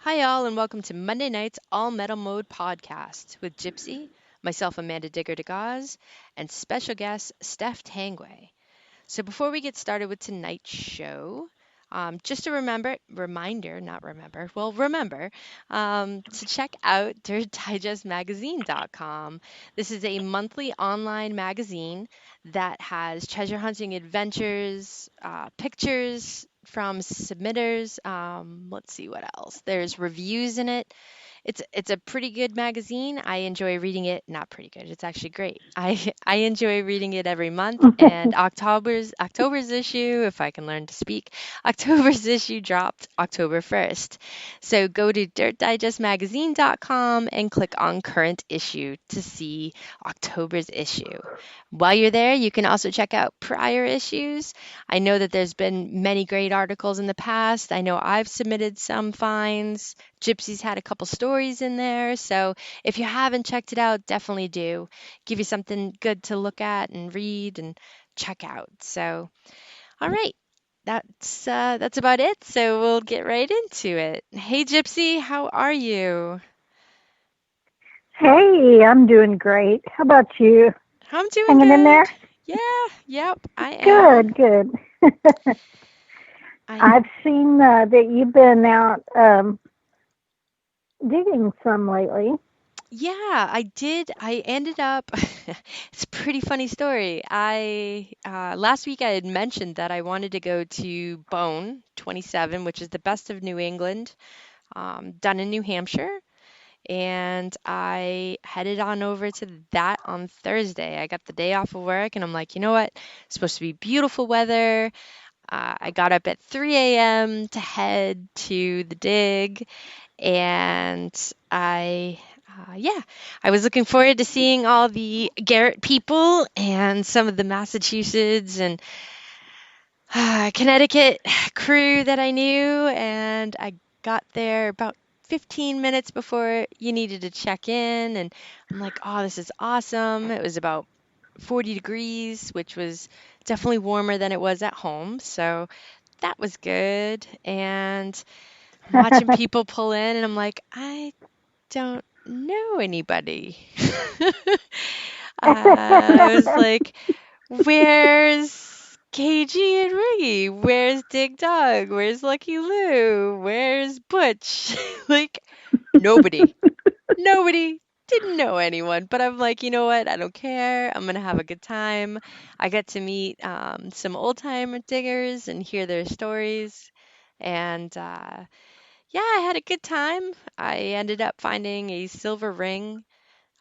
Hi, all, and welcome to Monday night's All Metal Mode podcast with Gypsy, myself, Amanda Digger DeGaz, and special guest Stef Tanguay. So, before we get started with tonight's show, just a remember to check out DirtDigestMagazine.com. This is a monthly online magazine that has treasure hunting adventures, pictures from submitters. Let's see what else. There's reviews in it. It's a pretty good magazine. I enjoy reading it. Not pretty good. It's actually great. I enjoy reading it every month. And October's issue, if I can learn to speak, October's issue dropped October 1st. So go to dirtdigestmagazine.com and click on current issue to see October's issue. While you're there, you can also check out prior issues. I know that there's been many great articles in the past. I know I've submitted some finds. Gypsy's had a couple stories in there. So if you haven't checked it out, definitely do. Give you something good to look at and read and check out. So, all right. That's about it. So we'll get right into it. Hey Gypsy, how are you? Hey, I'm doing great. How about you? I'm doing Hanging in good. there? Yeah, yep, I am. Good, good. I I've seen that you've been out digging some lately. Yeah, I did. I ended up, it's a pretty funny story. Last week I had mentioned that I wanted to go to Bone 27, which is the best of New England, done in New Hampshire. And I headed on over to that on Thursday. I got the day off of work and I'm like, you know what? It's supposed to be beautiful weather. I got up at 3 a.m. to head to the dig and yeah, I was looking forward to seeing all the Garrett people and some of the Massachusetts and Connecticut crew that I knew. And I got there about 15 minutes before you needed to check in. And I'm like, oh, this is awesome. It was about 40 degrees, which was definitely warmer than it was at home. So that was good. And I'm watching people pull in, and I'm like, I don't know anybody. I was like, where's KG and Riggy? Where's Dig Dug? Where's Lucky Lou? Where's Butch? Like, nobody. Nobody. Didn't know anyone. But I'm like, you know what? I don't care. I'm going to have a good time. I got to meet some old timer diggers and hear their stories. And yeah, I had a good time. I ended up finding a silver ring.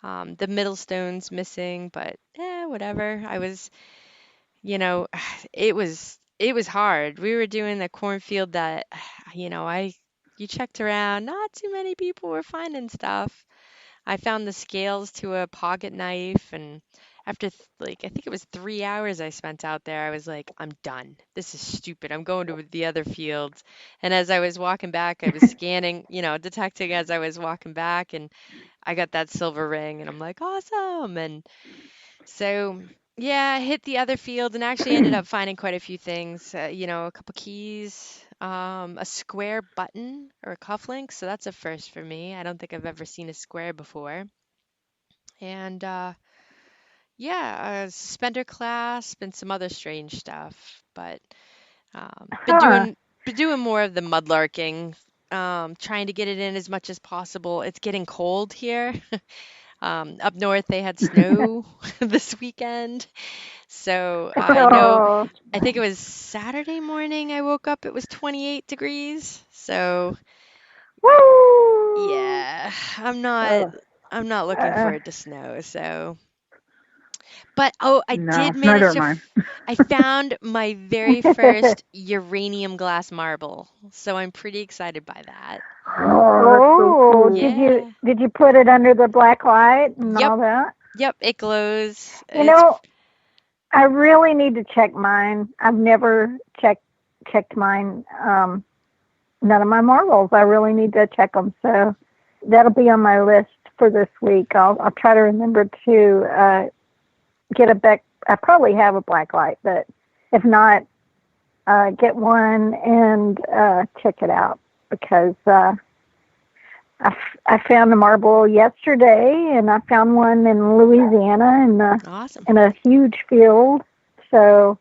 The middle stone's missing, but whatever. You know, it was hard. We were doing the cornfield that, you checked around. Not too many people were finding stuff. I found the scales to a pocket knife, and after I think it was 3 hours I spent out there, I was like, I'm done. This is stupid. I'm going to the other fields. And as I was walking back, I was scanning, detecting as I was walking back, and I got that silver ring, and I'm like, awesome. And so, yeah, I hit the other field and actually ended up finding quite a few things. A couple keys, a square button or a cufflink. So that's a first for me. I don't think I've ever seen a square before. And yeah, a suspender clasp and some other strange stuff. But been Huh. doing more of the mudlarking, trying to get it in as much as possible. It's getting cold here. Up north, they had snow this weekend. So I know, Oh, I think it was Saturday morning I woke up, it was 28 degrees. So woo! yeah, I'm not Oh, I'm not looking uh, forward to snow. So, but oh, I did no, manage neither to am I. I found my very first uranium glass marble. So I'm pretty excited by that. Oh, that's so oh, Yeah. did you put it under the black light and Yep. all that? Yep, it glows. You It's know, I really need to check mine. I've never checked mine. None of my marbles. I really need to check them. So that'll be on my list for this week. I'll try to remember to get a back. I probably have a black light, but if not, get one and check it out because I found a marble yesterday, and I found one in Louisiana Awesome. in a huge field. So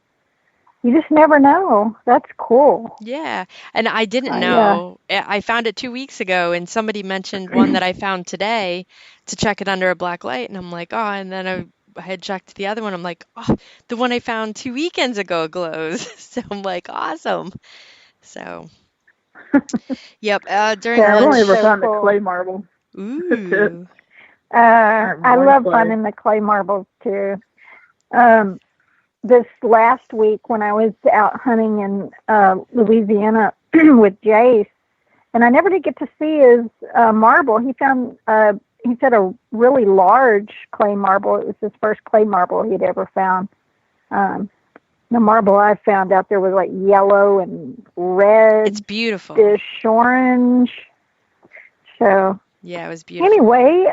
you just never know. That's cool. Yeah. And I didn't Yeah. know. I found it 2 weeks ago, and somebody mentioned one that I found today to check it under a black light. And I'm like, oh, and then I had checked the other one. I'm like, oh, the one I found 2 weekends ago glows. So I'm like, awesome. So, yep. During Yeah, I've only ever lunch. So found the cool. clay marble. That's it. Ooh. I have I one love clay. finding the clay marbles too. Um, this last week when I was out hunting in Louisiana with Jace, and I never did get to see his marble. He found, he said, a really large clay marble. It was his first clay marble he'd ever found. Um, the marble I found out there was like yellow and It's red, beautiful. dish orange. So Yeah, it was beautiful. anyway,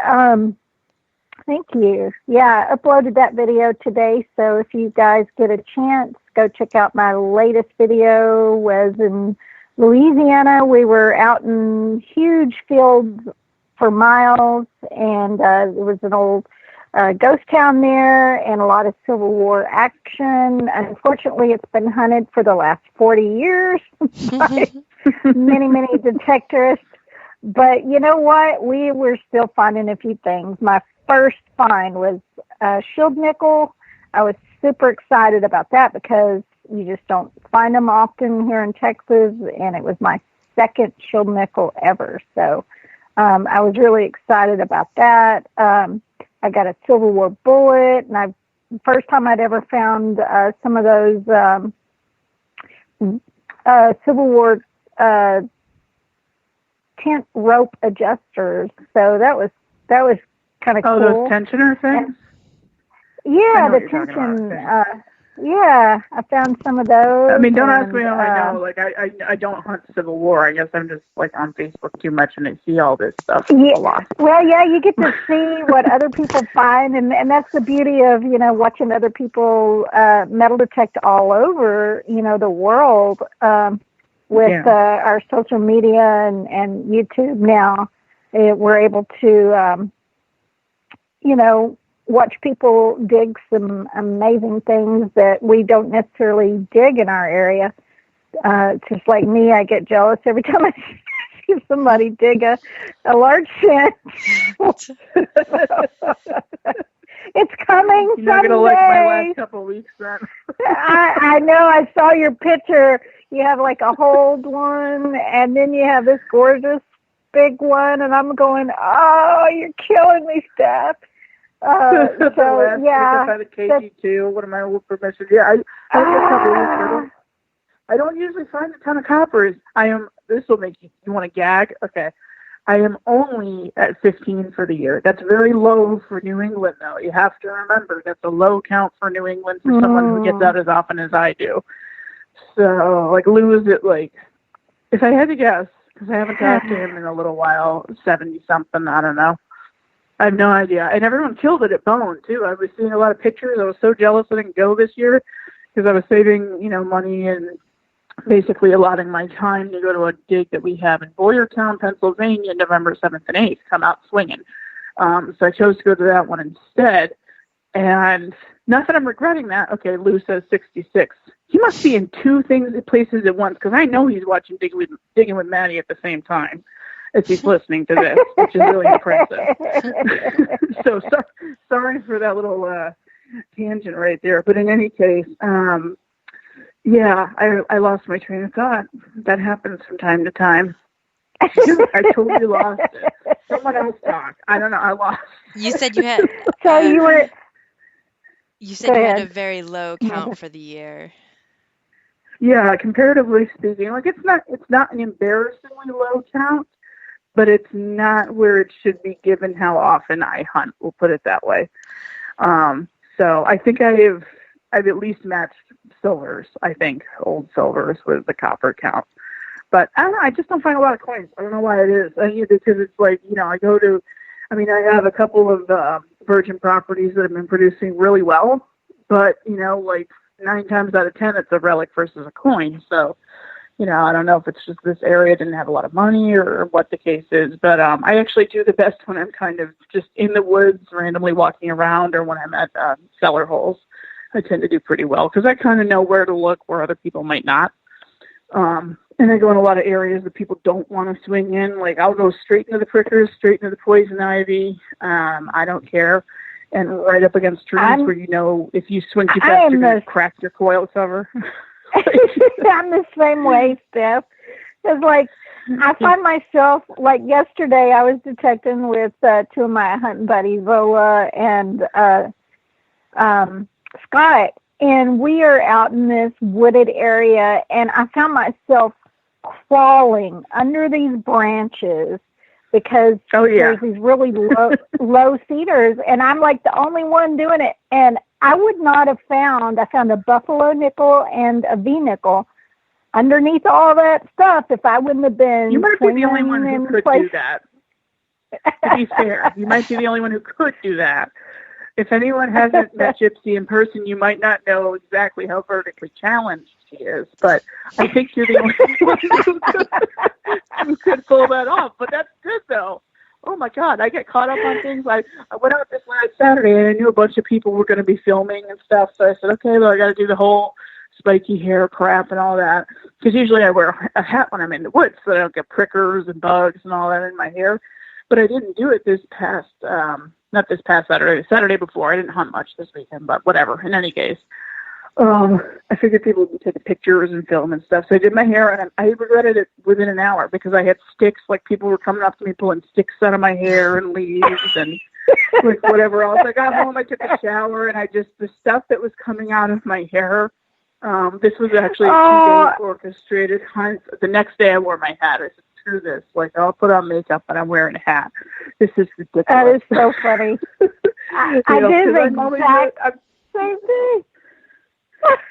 thank you. Yeah, I uploaded that video today. So if you guys get a chance, go check out my latest video. Was in Louisiana. We were out in huge fields for miles, and there was an old ghost town there and a lot of Civil War action. Unfortunately, it's been hunted for the last 40 years by many detectives. But you know what? We were still finding a few things. My first find was shield nickel. I was super excited about that because you just don't find them often here in Texas, and it was my second shield nickel ever. So I was really excited about that. I got a Civil War bullet, and first time I'd ever found some of those Civil War tent rope adjusters. So that was kind of Oh, cool. those tensioner things? Yeah, the tension. Yeah, I found some of those. I mean, don't ask me how I know. Like, I don't hunt Civil War. I guess I'm just like on Facebook too much and I see all this stuff a lot. Well, yeah, you get to see what other people find, and that's the beauty of watching other people metal detect all over the world with our social media and YouTube now. We're able to watch people dig some amazing things that we don't necessarily dig in our area. Just like me, I get jealous every time I see somebody dig a large cinch. It's coming someday. You're not gonna like my last couple of weeks then. I know. I saw your picture. You have like a hold one, and then you have this gorgeous big one, and I'm going, oh, you're killing me, Steph. So yeah, by the KG2. What am I with permission? Yeah, I don't usually find a ton of coppers. This will make you want to gag. Okay. I am only at 15 for the year. That's very low for New England, though. You have to remember that's a low count for New England for someone who gets out as often as I do. So, like, Lou is at, like, if I had to guess, because I haven't talked to him in a little while, 70-something, I don't know. I have no idea. And everyone killed it at Bone, too. I was seeing a lot of pictures. I was so jealous I didn't go this year because I was saving, money and basically allotting my time to go to a dig that we have in Boyertown, Pennsylvania, November 7th and 8th, come out swinging. So I chose to go to that one instead. And not that I'm regretting that. Okay, Lou says 66. He must be in two places at once because I know he's watching Digging with Maddie at the same time as he's listening to this, which is really impressive. So sorry for that little tangent right there. But in any case, yeah, I lost my train of thought. That happens from time to time. I totally lost it. Someone else talk. I don't know. I lost. You said you had. So you were. You said you had a very low count for the year. Yeah, comparatively speaking, like it's not an embarrassingly low count, but it's not where it should be given how often I hunt. We'll put it that way. So I think I've at least matched silvers. I think old silvers with the copper count. But I don't know. I just don't find a lot of coins. I don't know why it is. I think it's because it's like I have a couple of virgin properties that have been producing really well, but like 9 times out of 10, it's a relic versus a coin. So, I don't know if it's just this area didn't have a lot of money or what the case is, but I actually do the best when I'm kind of just in the woods, randomly walking around, or when I'm at cellar holes. I tend to do pretty well because I kind of know where to look where other people might not. And I go in a lot of areas that people don't want to swing in. Like, I'll go straight into the prickers, straight into the poison ivy. I don't care. And right up against trees where if you swing too fast, you're going to crack your coil cover. I'm the same way, Steph. It's like, I find myself, like yesterday, I was detecting with two of my hunting buddies, Lola and Scott, and we are out in this wooded area, and I found myself crawling under these branches because there's these really low cedars, and I'm like the only one doing it. And I would not have I found a buffalo nickel and a V nickel underneath all that stuff if I wouldn't have been. You might be the only one who could do that. To be fair, you might be the only one who could do that. If anyone hasn't met Gypsy in person, you might not know exactly how vertically challenged she is, but I think you're the only one who could pull that off. But that's good, though. Oh, my God, I get caught up on things. I went out this last Saturday, and I knew a bunch of people were going to be filming and stuff, so I said, okay, well, I got to do the whole spiky hair crap and all that, because usually I wear a hat when I'm in the woods so I don't get prickers and bugs and all that in my hair. But I didn't do it this past, not this past Saturday, the Saturday before. I didn't hunt much this weekend, but whatever. In any case, I figured people would be taking pictures and film and stuff. So I did my hair, and I regretted it within an hour because I had sticks. Like, people were coming up to me pulling sticks out of my hair and leaves and like whatever else. I got home, I took a shower, and the stuff that was coming out of my hair. This was actually a 2-day orchestrated hunt. The next day I wore my hat. I said, screw this. Like, I'll put on makeup and I'm wearing a hat. This is ridiculous. That is so funny. I did the exact same thing.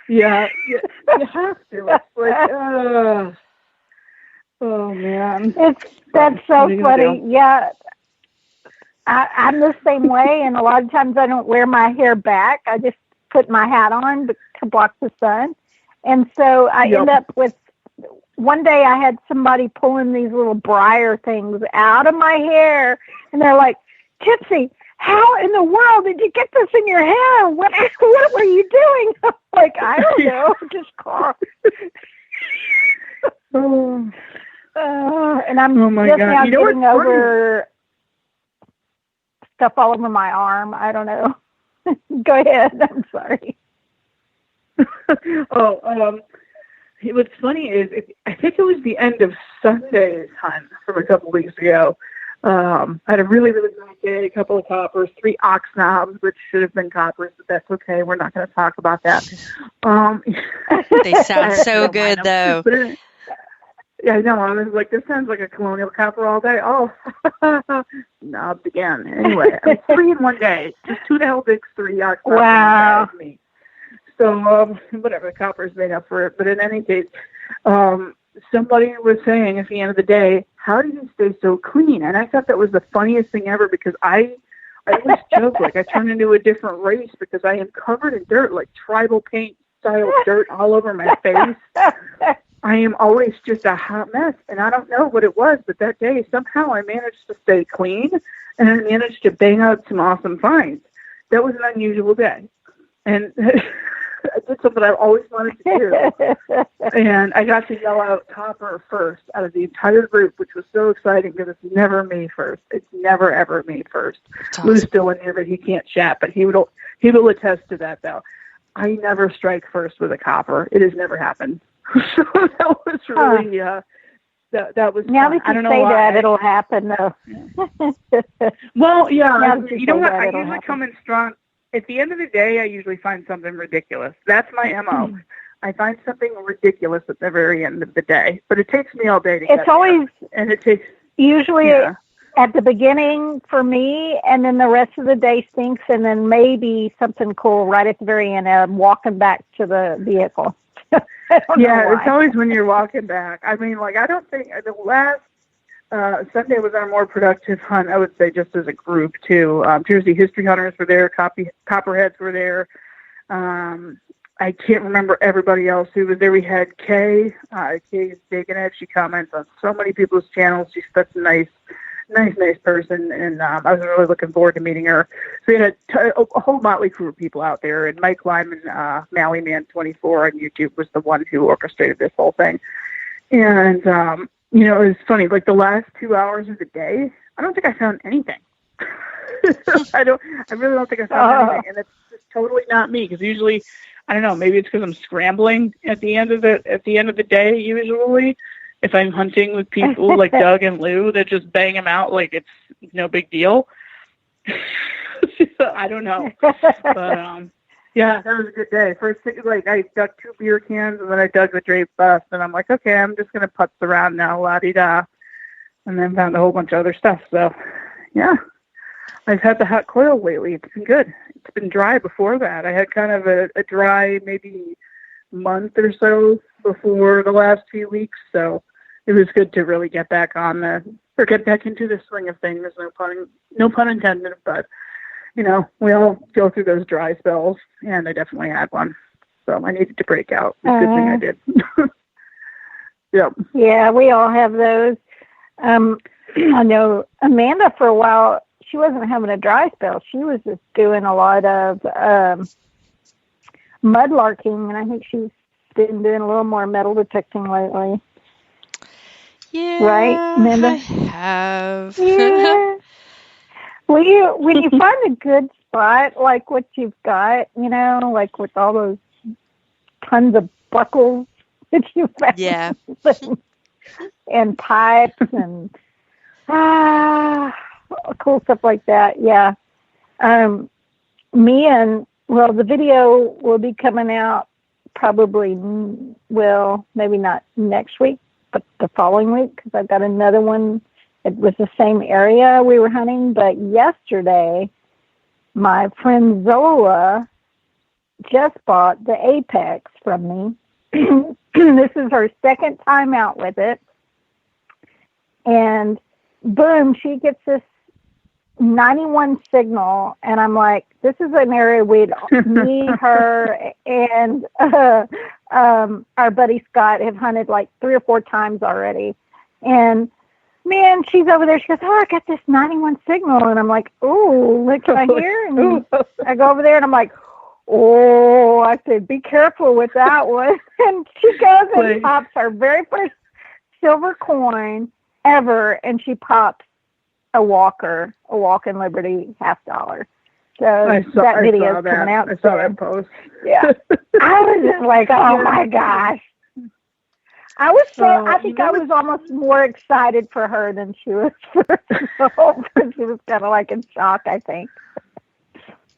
Yeah, you have to. It's like, oh man. That's so funny. Yeah. I'm the same way, and a lot of times I don't wear my hair back. I just put my hat on to block the sun. And so I end up with, one day I had somebody pulling these little briar things out of my hair, and they're like, Gypsy, how in the world did you get this in your hair? What were you doing? I'm like, I don't know, just call. And I'm just now getting over stuff all over my arm. I don't know. Go ahead. I'm sorry. What's funny is, I think it was the end of Sunday's hunt from a couple weeks ago. I had a really, really great day, a couple of coppers, 3 ox knobs, which should have been coppers, but that's okay. We're not going to talk about that. They sound so good, though. Yeah, I know. I was like, this sounds like a colonial copper all day. Oh, knobs again. Anyway, 3 in one day. Just 2 Helvics, 3 ox knobs. Wow. Me. So, whatever, the copper's made up for it. But in any case, somebody was saying at the end of the day, how do you stay so clean? And I thought that was the funniest thing ever, because I always joke, like, I turn into a different race because I am covered in dirt, like tribal paint style dirt all over my face. I am always just a hot mess, and I don't know what it was, but that day, somehow I managed to stay clean, and I managed to bang out some awesome finds. That was an unusual day. And I did something I've always wanted to do. And I got to yell out Copper first out of the entire group, which was so exciting because it's never me first. It's never, ever me first. Awesome. Lou's still in here, but he can't chat, but he will attest to that, though. I never strike first with a Copper. It has never happened. So that was really, that was now fun. That you say that, it'll happen, though. Well, yeah, you know what? I usually come in strong. At the end of the day, I usually find something ridiculous. That's my MO. I find something ridiculous at the very end of the day, but it takes me all day to get It's always, and it takes usually at the beginning for me, and then the rest of the day stinks, and then maybe something cool right at the very end. I'm walking back to the vehicle. It's always when you're walking back. I mean, like, I don't think the last Sunday was our more productive hunt, I would say, just as a group, too. Jersey history hunters were there. Copperheads were there. I can't remember everybody else who was there. We had Kay. Kay's digging it. She comments on so many people's channels. She's such a nice person, and I was really looking forward to meeting her. So we had a whole motley crew of people out there, and Mike Lyman, Mallyman24 on YouTube was the one who orchestrated this whole thing. And, you know, it was funny, like the last 2 hours of the day, I don't think I found anything. I really don't think I found anything, and it's just totally not me, because usually, I don't know, maybe it's because I'm scrambling at the end of the day usually. If I'm hunting with people like Doug and Lou that just bang them out like it's no big deal. I don't know. But, yeah, that was a good day. First thing, like, I dug 2 beer cans, and then I dug the drape bust, and I'm like, okay, I'm just going to putz around now, la-di-da. And then found a whole bunch of other stuff. So, yeah, I've had the hot coil lately. It's been good. It's been dry before that. I had kind of a dry maybe month or so before the last few weeks, so it was good to really get back get back into the swing of things. No pun intended, but you know, we all go through those dry spells, and I definitely had one, so I needed to break out. It's a good thing I did. Yep. Yeah, we all have those. I know Amanda, for a while, she wasn't having a dry spell. She was just doing a lot of mudlarking, and I think she's been doing a little more metal detecting lately. Yeah, right, Amanda? I have. Yeah. When you find a good spot like what you've got, you know, like with all those tons of buckles that you found, Yeah, and pipes and cool stuff like that. Yeah. The video will be coming out probably, maybe not next week, but the following week, because I've got another one. It was the same area we were hunting, but yesterday, my friend Zola just bought the Apex from me. This is her second time out with it. And boom, she gets this 91 signal, and I'm like, this is an area me, her, and our buddy Scott have hunted like 3 or 4 times already. And man, she's over there. She goes, I got this 91 signal. And I'm like, oh, look, can I hear? And I go over there, and I'm like, oh, I said, be careful with that one. And she goes and pops her very first silver coin ever, and she pops a Walk-in Liberty $50. So that video is coming out. I saw that post. Yeah. I was just like, oh my gosh. I was almost more excited for her than she was for herself. She was kind of like in shock, I think.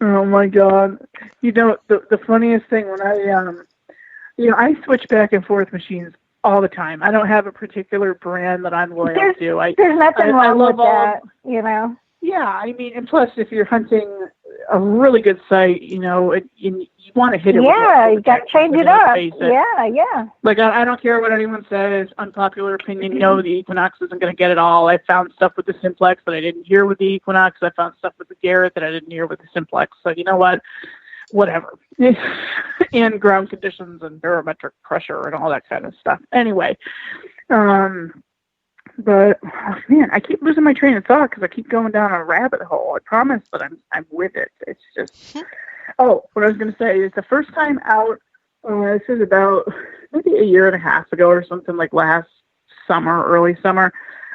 Oh my God. You know, the funniest thing when I switch back and forth machines all the time. I don't have a particular brand that I'm loyal to. There's nothing wrong with that, you know? Yeah, I mean, and plus, if you're hunting a really good site, you know, you want to hit it. Yeah, you got to change it up. Yeah. Like, I don't care what anyone says. Unpopular opinion, the Equinox isn't going to get it all. I found stuff with the Simplex that I didn't hear with the Equinox. I found stuff with the Garrett that I didn't hear with the Simplex. So, you know what? Whatever. And ground conditions and barometric pressure and all that kind of stuff. Anyway, but man, I keep losing my train of thought because I keep going down a rabbit hole. I promise, but I'm with it. It's just what I was going to say is the first time out. This is about maybe a year and a half ago or something, like last summer, early summer.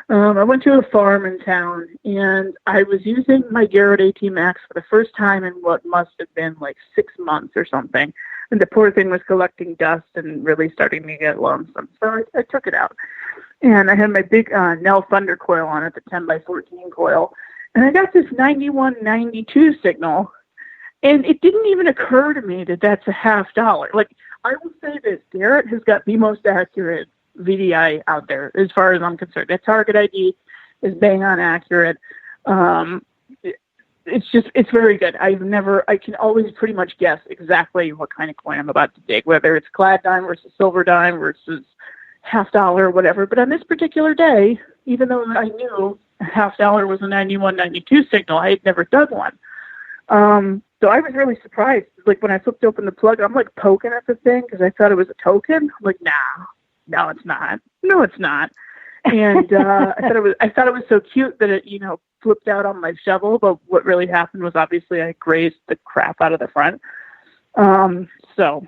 I went to a farm in town, and I was using my Garrett AT Max for the first time in what must have been like 6 months or something. And the poor thing was collecting dust and really starting to get lonesome. So I took it out. And I had my big Nell Thunder coil on it, the 10x14 coil. And I got this 9192 signal. And it didn't even occur to me that that's $50. Like, I will say this, Garrett has got the most accurate VDI out there as far as I'm concerned. That target ID is bang on accurate. It's very good. I can always pretty much guess exactly what kind of coin I'm about to dig, whether it's clad dime versus silver dime versus $50 or whatever. But on this particular day, even though I knew $50 was a 9192 signal, I had never dug one. So I was really surprised. Like when I flipped open the plug, I'm like poking at the thing because I thought it was a token. I'm like, nah, no, it's not. No, it's not. And I thought it was so cute that it, flipped out on my shovel. But what really happened was obviously I grazed the crap out of the front. So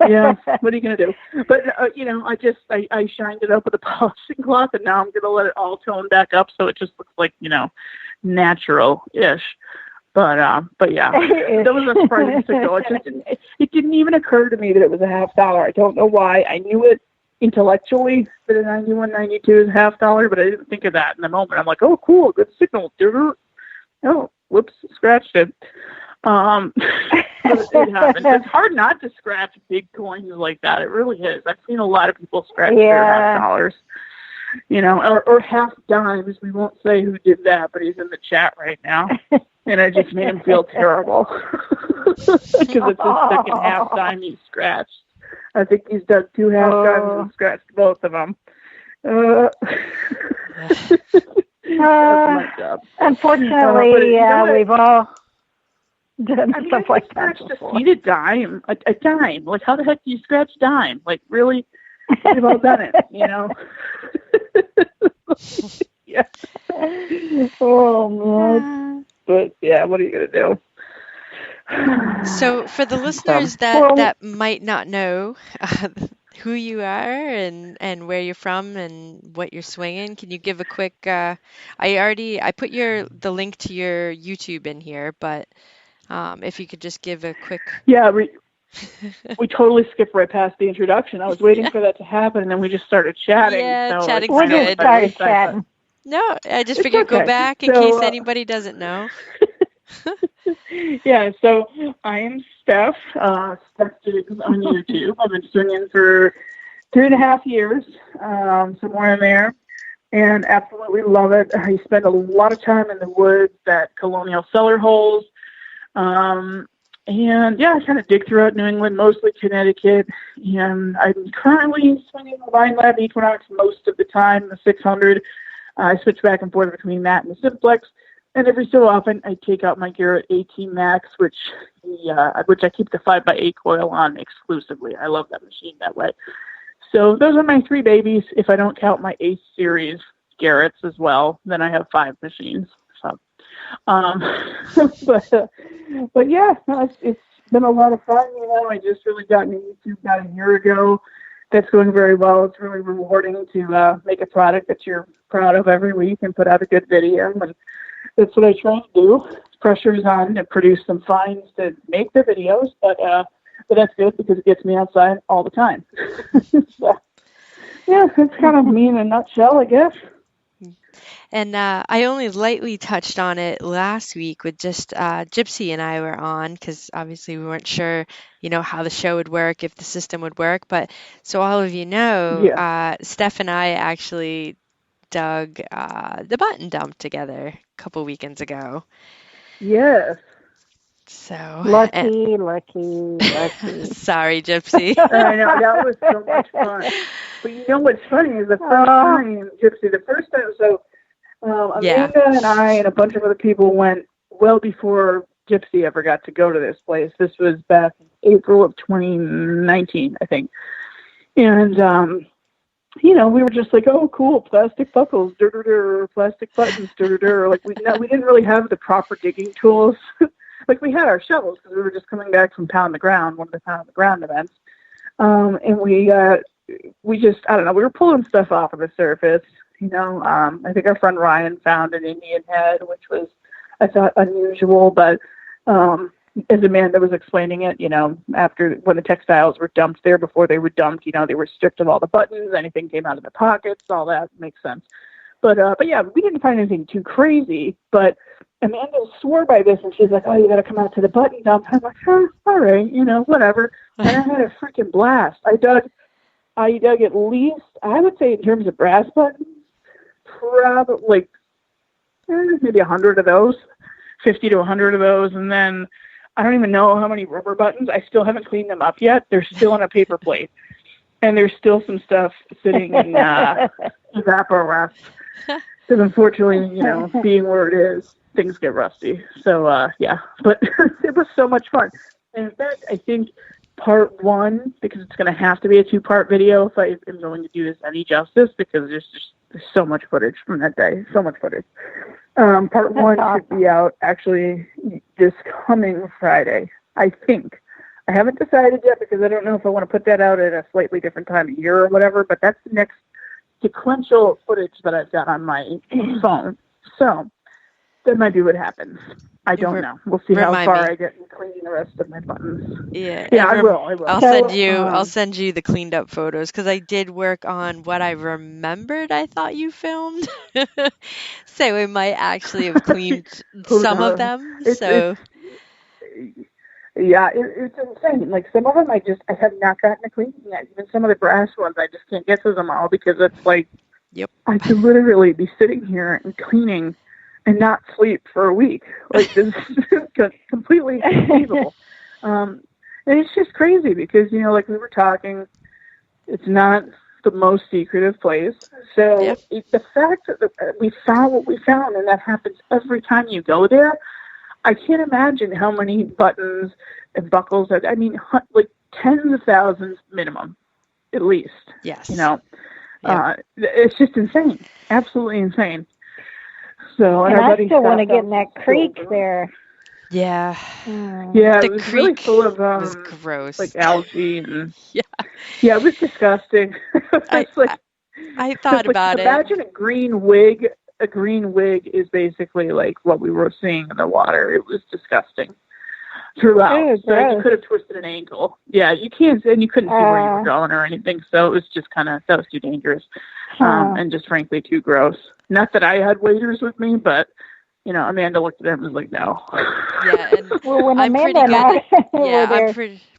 yeah, what are you gonna do? But I shined it up with a polishing cloth, and now I'm gonna let it all tone back up so it just looks like natural-ish. But yeah, that was a surprising signal. It didn't even occur to me that it was a $50. I don't know why. I knew it intellectually that a 91.92 is $50, but I didn't think of that in the moment. I'm like, oh, cool, good signal. Oh, whoops, scratched it. It happens. It's hard not to scratch big coins like that. It really is. I've seen a lot of people scratch their $50. Or half dimes. We won't say who did that, but he's in the chat right now. And I just made him feel terrible because it's his second half dime he scratched. I think he's done 2 half dimes and scratched both of them. That's my job. Unfortunately, we've all done stuff like that before. Scratched a seated dime, a dime. Like, how the heck do you scratch dime? Like, really? We've all done it, Yeah. Oh, man. But, yeah, what are you going to do? So for the listeners that might not know who you are and where you're from and what you're swinging, can you give a quick, I put the link to your YouTube in here, but if you could just give a quick. Yeah, we totally skipped right past the introduction. I was waiting for that to happen, and then we just started chatting. Yeah, so chatting's we good. Started chatting. No, I just figured go back in case anybody doesn't know. Yeah, so I am Stef. Stef Studios on YouTube. I've been swinging for 3.5 years, somewhere in there, and absolutely love it. I spend a lot of time in the woods at colonial cellar holes. And yeah, I kind of dig throughout New England, mostly Connecticut. And I'm currently swinging the Line Lab Equinox most of the time, the 600. I switch back and forth between that and the Simplex. And every so often, I take out my Garrett 18 Max, which I keep the 5x8 coil on exclusively. I love that machine that way. So those are my 3 babies. If I don't count my Ace Series Garretts as well, then I have 5 machines. So, but yeah, it's been a lot of fun. I just really got into YouTube about a year ago. That's going very well. It's really rewarding to make a product that you're proud of every week and put out a good video. And that's what I try to do. Pressure is on to produce some fines to make the videos, but that's good because it gets me outside all the time. So, yeah, that's kind of me in a nutshell, I guess. And I only lightly touched on it last week with just Gypsy and I were on because obviously we weren't sure, how the show would work, if the system would work. But so all of you know, Stef and I actually dug the button dump together a couple weekends ago. Yes. So lucky. Sorry, Gypsy. I know, that was so much fun. But what's funny is the first time, Gypsy, so Amanda and I and a bunch of other people went well before Gypsy ever got to go to this place. This was back in April of 2019, I think. And, we were just like, oh, cool, plastic buckles, plastic buttons, Like, we didn't really have the proper digging tools. Like, we had our shovels because we were just coming back from Pound the Ground, one of the Pound the Ground events. And we just, I don't know, we were pulling stuff off of the surface. I think our friend Ryan found an Indian head, which was, I thought, unusual. But as Amanda was explaining it, after when the textiles were dumped there, before they were dumped, they were stripped of all the buttons, anything came out of the pockets, all that makes sense. But yeah, we didn't find anything too crazy. But Amanda swore by this, and she's like, "Oh, you got to come out to the button dump." I'm like, "Oh, all right, whatever." And I had a freaking blast. I dug at least, I would say, in terms of brass buttons, probably maybe 100 of those, 50 to 100 of those, and then I don't even know how many rubber buttons. I still haven't cleaned them up yet. They're still on a paper plate, and there's still some stuff sitting in Evapor-Rest. Because unfortunately, being where it is, things get rusty. So yeah, but it was so much fun. And in fact, I think part one, because it's going to have to be a 2-part video if I am going to do this any justice, because there's so much footage from that day, so much footage. Part one should be out actually this coming Friday, I think. I haven't decided yet because I don't know if I want to put that out at a slightly different time of year or whatever, but that's the next sequential footage that I've got on my phone. So that might be what happens. I don't know. We'll see how far I get in cleaning the rest of my buttons. Yeah, I will. I'll send you the cleaned up photos because I did work on what I remembered I thought you filmed. So we might actually have cleaned some of them. Yeah, it's insane. Like some of them I have not gotten to clean yet. Even some of the brass ones I just can't get to them all because it's like I could literally be sitting here and cleaning and not sleep for a week. Like this is completely inconceivable. And it's just crazy because, like we were talking, it's not the most secretive place. So the fact that we found what we found, and that happens every time you go there, I can't imagine how many buttons and buckles, I mean, like tens of thousands minimum, at least. Yes. It's just insane. Absolutely insane. So, and I still want to get in that creek there. Yeah. Yeah, it was really full of was gross. Like algae and yeah, it was disgusting. I thought about it. Imagine a green wig. A green wig is basically like what we were seeing in the water. It was disgusting throughout. So you could have twisted an ankle. Yeah, you can't, and you couldn't see where you were going or anything. So it was just that was too dangerous, and just frankly too gross. Not that I had waiters with me, but Amanda looked at him and was like, "No." Yeah, and when I'm Amanda pretty good. Yeah, I'm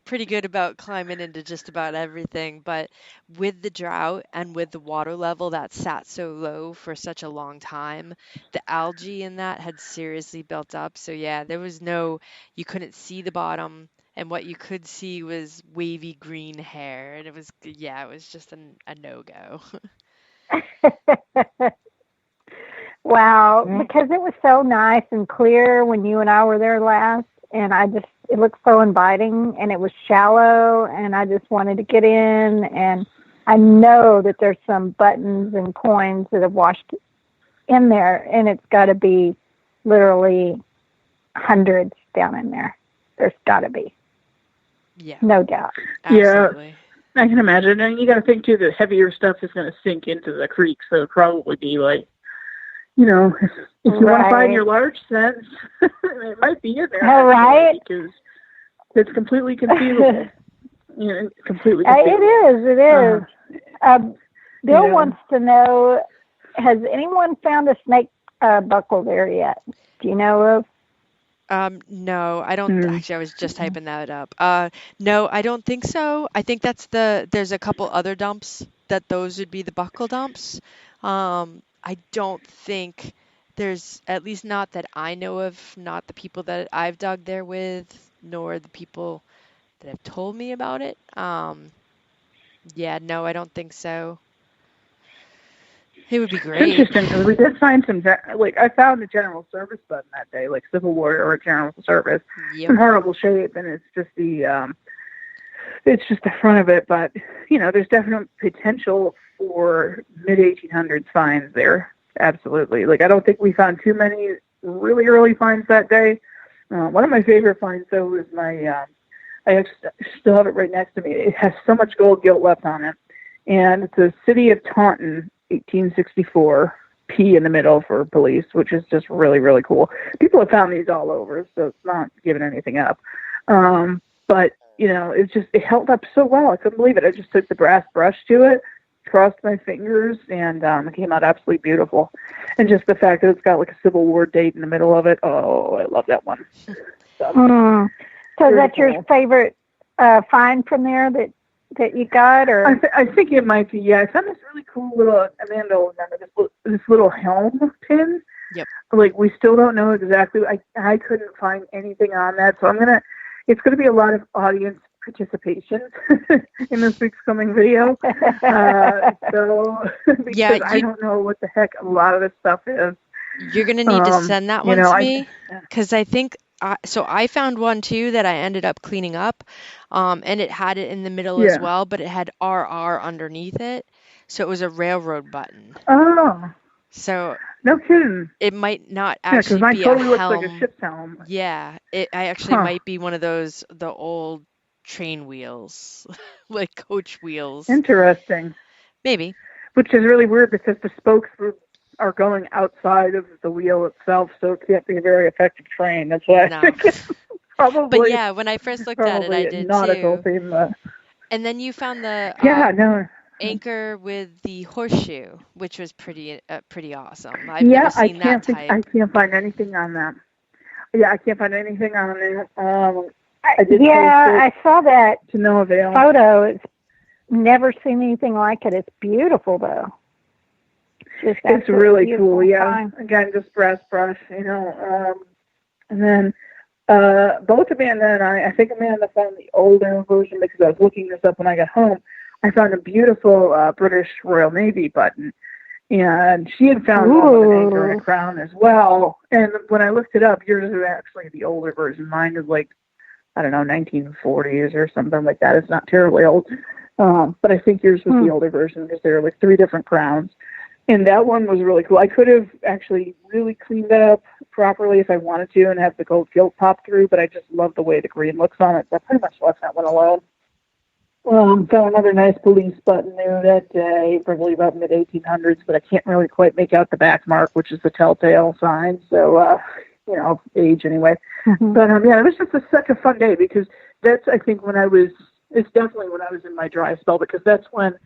pretty good about climbing into just about everything. But with the drought and with the water level that sat so low for such a long time, the algae in that had seriously built up. So yeah, you couldn't see the bottom, and what you could see was wavy green hair, and it was just a no-go. Wow, because it was so nice and clear when you and I were there last, and it looked so inviting, and it was shallow, and I just wanted to get in, and I know that there's some buttons and coins that have washed in there, and it's got to be literally hundreds down in there. There's got to be. Yeah. No doubt. Absolutely. Yeah, I can imagine. And you got to think, too, the heavier stuff is going to sink into the creek, so it'll probably be like, if you want to find your large cents, it might be in there. All right. Because it's completely conceivable. Completely conceivable. It is. Bill wants to know, has anyone found a snake buckle there yet? Do you know of? No, I don't. Actually, I was just typing that up. No, I don't think so. I think there's a couple other dumps that those would be the buckle dumps. I don't think there's, at least not that I know of, not the people that I've dug there with, nor the people that have told me about it. Yeah, no, I don't think so. It would be great. Interesting, because we did find some, I found a general service button that day, like Civil War or general service, in horrible shape, and it's just the front of it, but, there's definite potential for mid-1800s finds there. Absolutely. I don't think we found too many really early finds that day. One of my favorite finds, though, was I still have it right next to me. It has so much gold gilt left on it, and it's a City of Taunton, 1864, P in the middle for police, which is just really, really cool. People have found these all over, so it's not giving anything up. But, it held up so well. I couldn't believe it. I just took the brass brush to it, crossed my fingers, and it came out absolutely beautiful. And just the fact that it's got a Civil War date in the middle of it, oh, I love that one. So that's your favorite find from there that you got, or? I think it might be. Yeah, I found this really cool little, Amanda will remember this little helm pin. Yep. We still don't know exactly. I couldn't find anything on that, so it's gonna be a lot of audience participation in this week's coming video. Because I don't know what the heck a lot of this stuff is. You're gonna need to send that You one know, to I me because I think so. I found one too that I ended up cleaning up, and it had it in the middle as yeah. well, but it had RR underneath it, so it was a railroad button. Oh, So no kidding. it might not Yeah, because actually mine be a totally looks like a helm. ship's helm. Yeah, I actually Huh. might be one of those the old train wheels, like coach wheels. Interesting. Maybe. Which is really weird because the spokes are going outside of the wheel itself, so it can't be a very effective train. That's why I No. think it's But probably yeah, when I first looked at it, I probably a did nautical too. theme. And then you found the Yeah, no. anchor with the horseshoe, which was pretty awesome. I've never Yeah, seen that I type. can't find anything on that. Yeah, I can't find anything on it. I did post Yeah, it I saw that to no avail. photo. It's never seen anything like it. It's beautiful, though. It's really cool. Yeah, Fine. again, just brass brush, you know. And then both Amanda and I think Amanda found the older version because I was looking this up when I got home. I found a beautiful British Royal Navy button, and she had found one with an anchor and a crown as well. And when I looked it up, yours is actually the older version. Mine is like, I don't know, 1940s or something like that. It's not terribly old. But I think yours was the older version because there were like 3 different crowns. And that one was really cool. I could have actually really cleaned that up properly if I wanted to and have the gold gilt pop through, but I just love the way the green looks on it. So I pretty much left that one alone. Found another nice police button there that day, probably about mid-1800s, but I can't really quite make out the back mark, which is the telltale sign. So, you know, age anyway. But yeah, it was just such a fun day because that's, I think, it's definitely when I was in my dry spell because that's when,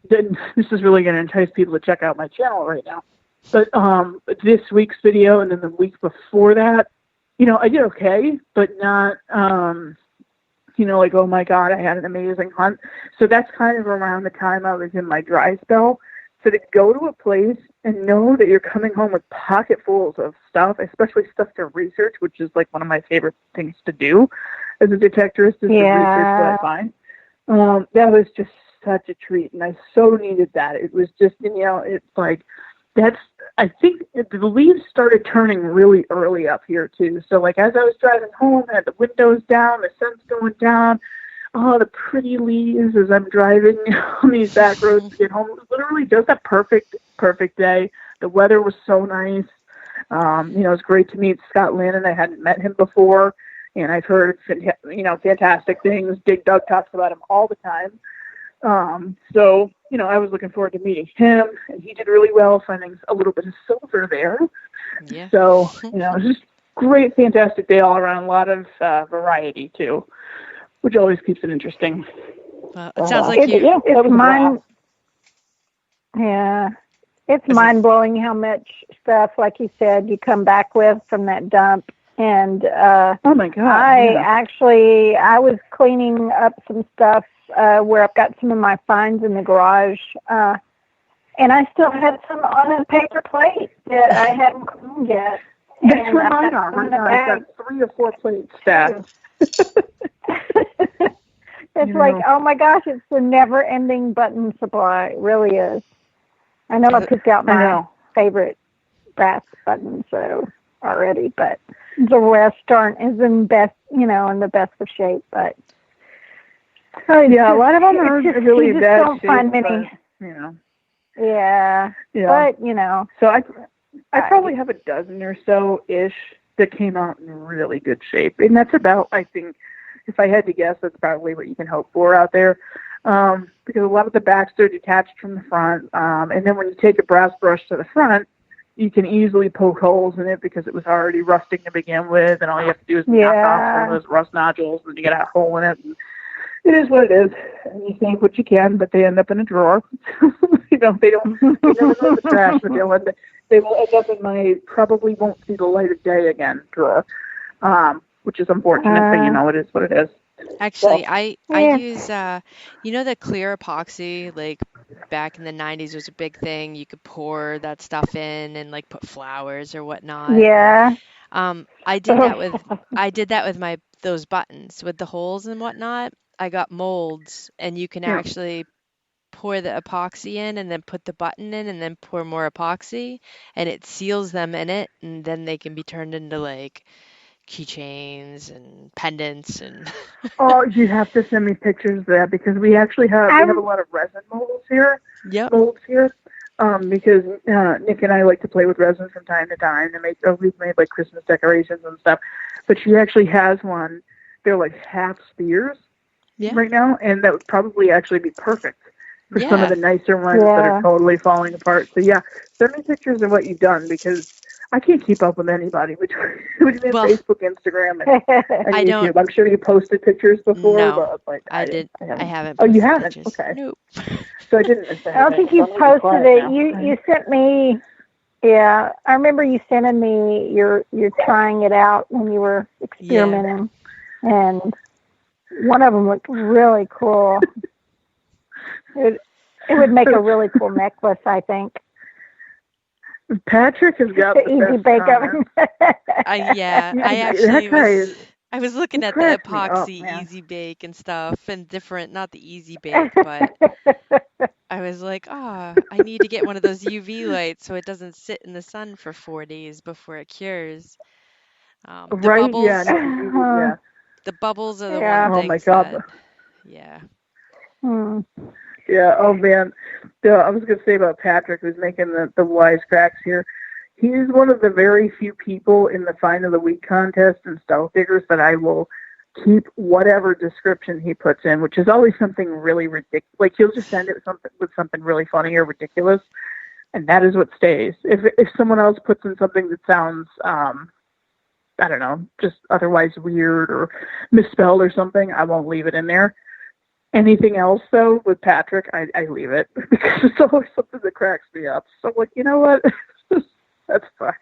this is really going to entice people to check out my channel right now. But this week's video and then the week before that, you know, I did okay, but not, you know, like, oh my God, I had an amazing hunt. So that's kind of around the time I was in my dry spell. So to go to a place and know that you're coming home with pocketfuls of stuff, especially stuff to research, which is like one of my favorite things to do as a detectorist, is to research what I find. That was just such a treat, and I so needed that. It was just, you know, it's like, I think the leaves started turning really early up here too. So like as I was driving home, I had the windows down, the sun's going down, oh, the pretty leaves as I'm driving on these back roads to get home. It was literally just a perfect day. The weather was so nice. You know, it was great to meet Scott Lannon. I hadn't met him before, and I've heard, you know, fantastic things. Dig Dug talks about him all the time. So, you know, I was looking forward to meeting him, and he did really well, finding a little bit of silver there. Yeah. So, you know, it was just great, fantastic day all around. A lot of variety too, which always keeps it interesting. Well, it sounds like you. It's yeah, it's mind blowing how much stuff, like you said, you come back with from that dump. And oh my God! I was cleaning up some stuff where I've got some of my finds in the garage, and I still had some on a paper plate that I hadn't cleaned yet. That's where mine are. I've got 3 or 4 plates stacked. It's like, oh my gosh, it's the never-ending button supply. It really is. I know I picked out my favorite brass buttons already, but the rest aren't in the best of shape. But yeah, a lot of them are really bad. Don't find many. But, you know. Yeah. But you know. So I probably have a dozen or so ish that came out in really good shape, and that's about, I think, if I had to guess, that's probably what you can hope for out there. Because a lot of the backs are detached from the front, and then when you take a brass brush to the front, you can easily poke holes in it because it was already rusting to begin with, and all you have to do is knock off some of those rust nodules, and you get a hole in it. And it is what it is, and you think what you can, but they end up in a drawer. You know, they never go to the trash, but they will end up in my probably won't see the light of day again drawer, which is unfortunate, but you know, it is what it is. Actually, I use you know, the clear epoxy, like back in the 90s was a big thing. You could pour that stuff in and like put flowers or whatnot. Yeah. I did that with those buttons with the holes and whatnot. I got molds, and you can actually pour the epoxy in and then put the button in and then pour more epoxy, and it seals them in it, and then they can be turned into like keychains and pendants and Oh, you have to send me pictures of that because we actually have a lot of resin molds here. Yep. Because Nick and I like to play with resin from time to time to make. We've made like Christmas decorations and stuff. But she actually has one. They're like half spheres right now, and that would probably actually be perfect for some of the nicer ones that are totally falling apart. So yeah, send me pictures of what you've done because I can't keep up with anybody between Facebook, Instagram, and YouTube. I'm sure you posted pictures before, no, but like I haven't. Oh, you haven't? Pictures. Okay. Nope. So I didn't miss anything. I don't think you posted it. You sent me. Yeah, I remember you sending me. You're trying it out when you were experimenting, and one of them looked really cool. It would make a really cool necklace, I think. Patrick has got the easy best bake oven. I was looking at the epoxy easy bake and stuff and different, not the easy bake, but I was like, I need to get one of those UV lights so it doesn't sit in the sun for 4 days before it cures. The bubbles, the bubbles are the one thing. Oh my God. Hmm. Yeah, oh man. I was going to say about Patrick, who's making the wisecracks here. He's one of the very few people in the Find of the Week contest and Stealth Diggers that I will keep whatever description he puts in, which is always something really ridiculous. Like, he'll just send it with something really funny or ridiculous, and that is what stays. If someone else puts in something that sounds, I don't know, just otherwise weird or misspelled or something, I won't leave it in there. Anything else, though, with Patrick, I leave it because it's always something that cracks me up. So, like, you know what? That's fine.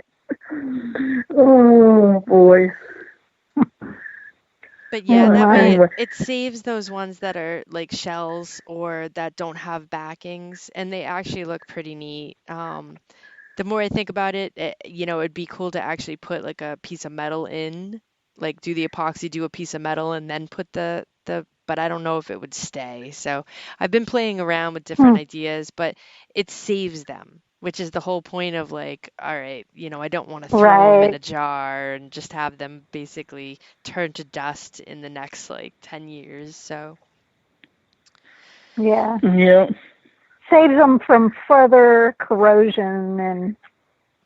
Oh, boy. But yeah, that way it saves those ones that are like shells or that don't have backings, and they actually look pretty neat. The more I think about it, it'd be cool to actually put like a piece of metal in, like do the epoxy, do a piece of metal, and then put but I don't know if it would stay. So I've been playing around with different ideas, but it saves them, which is the whole point of like, all right, I don't want to throw them in a jar and just have them basically turn to dust in the next like 10 years. So yeah. Yeah. Saves them from further corrosion and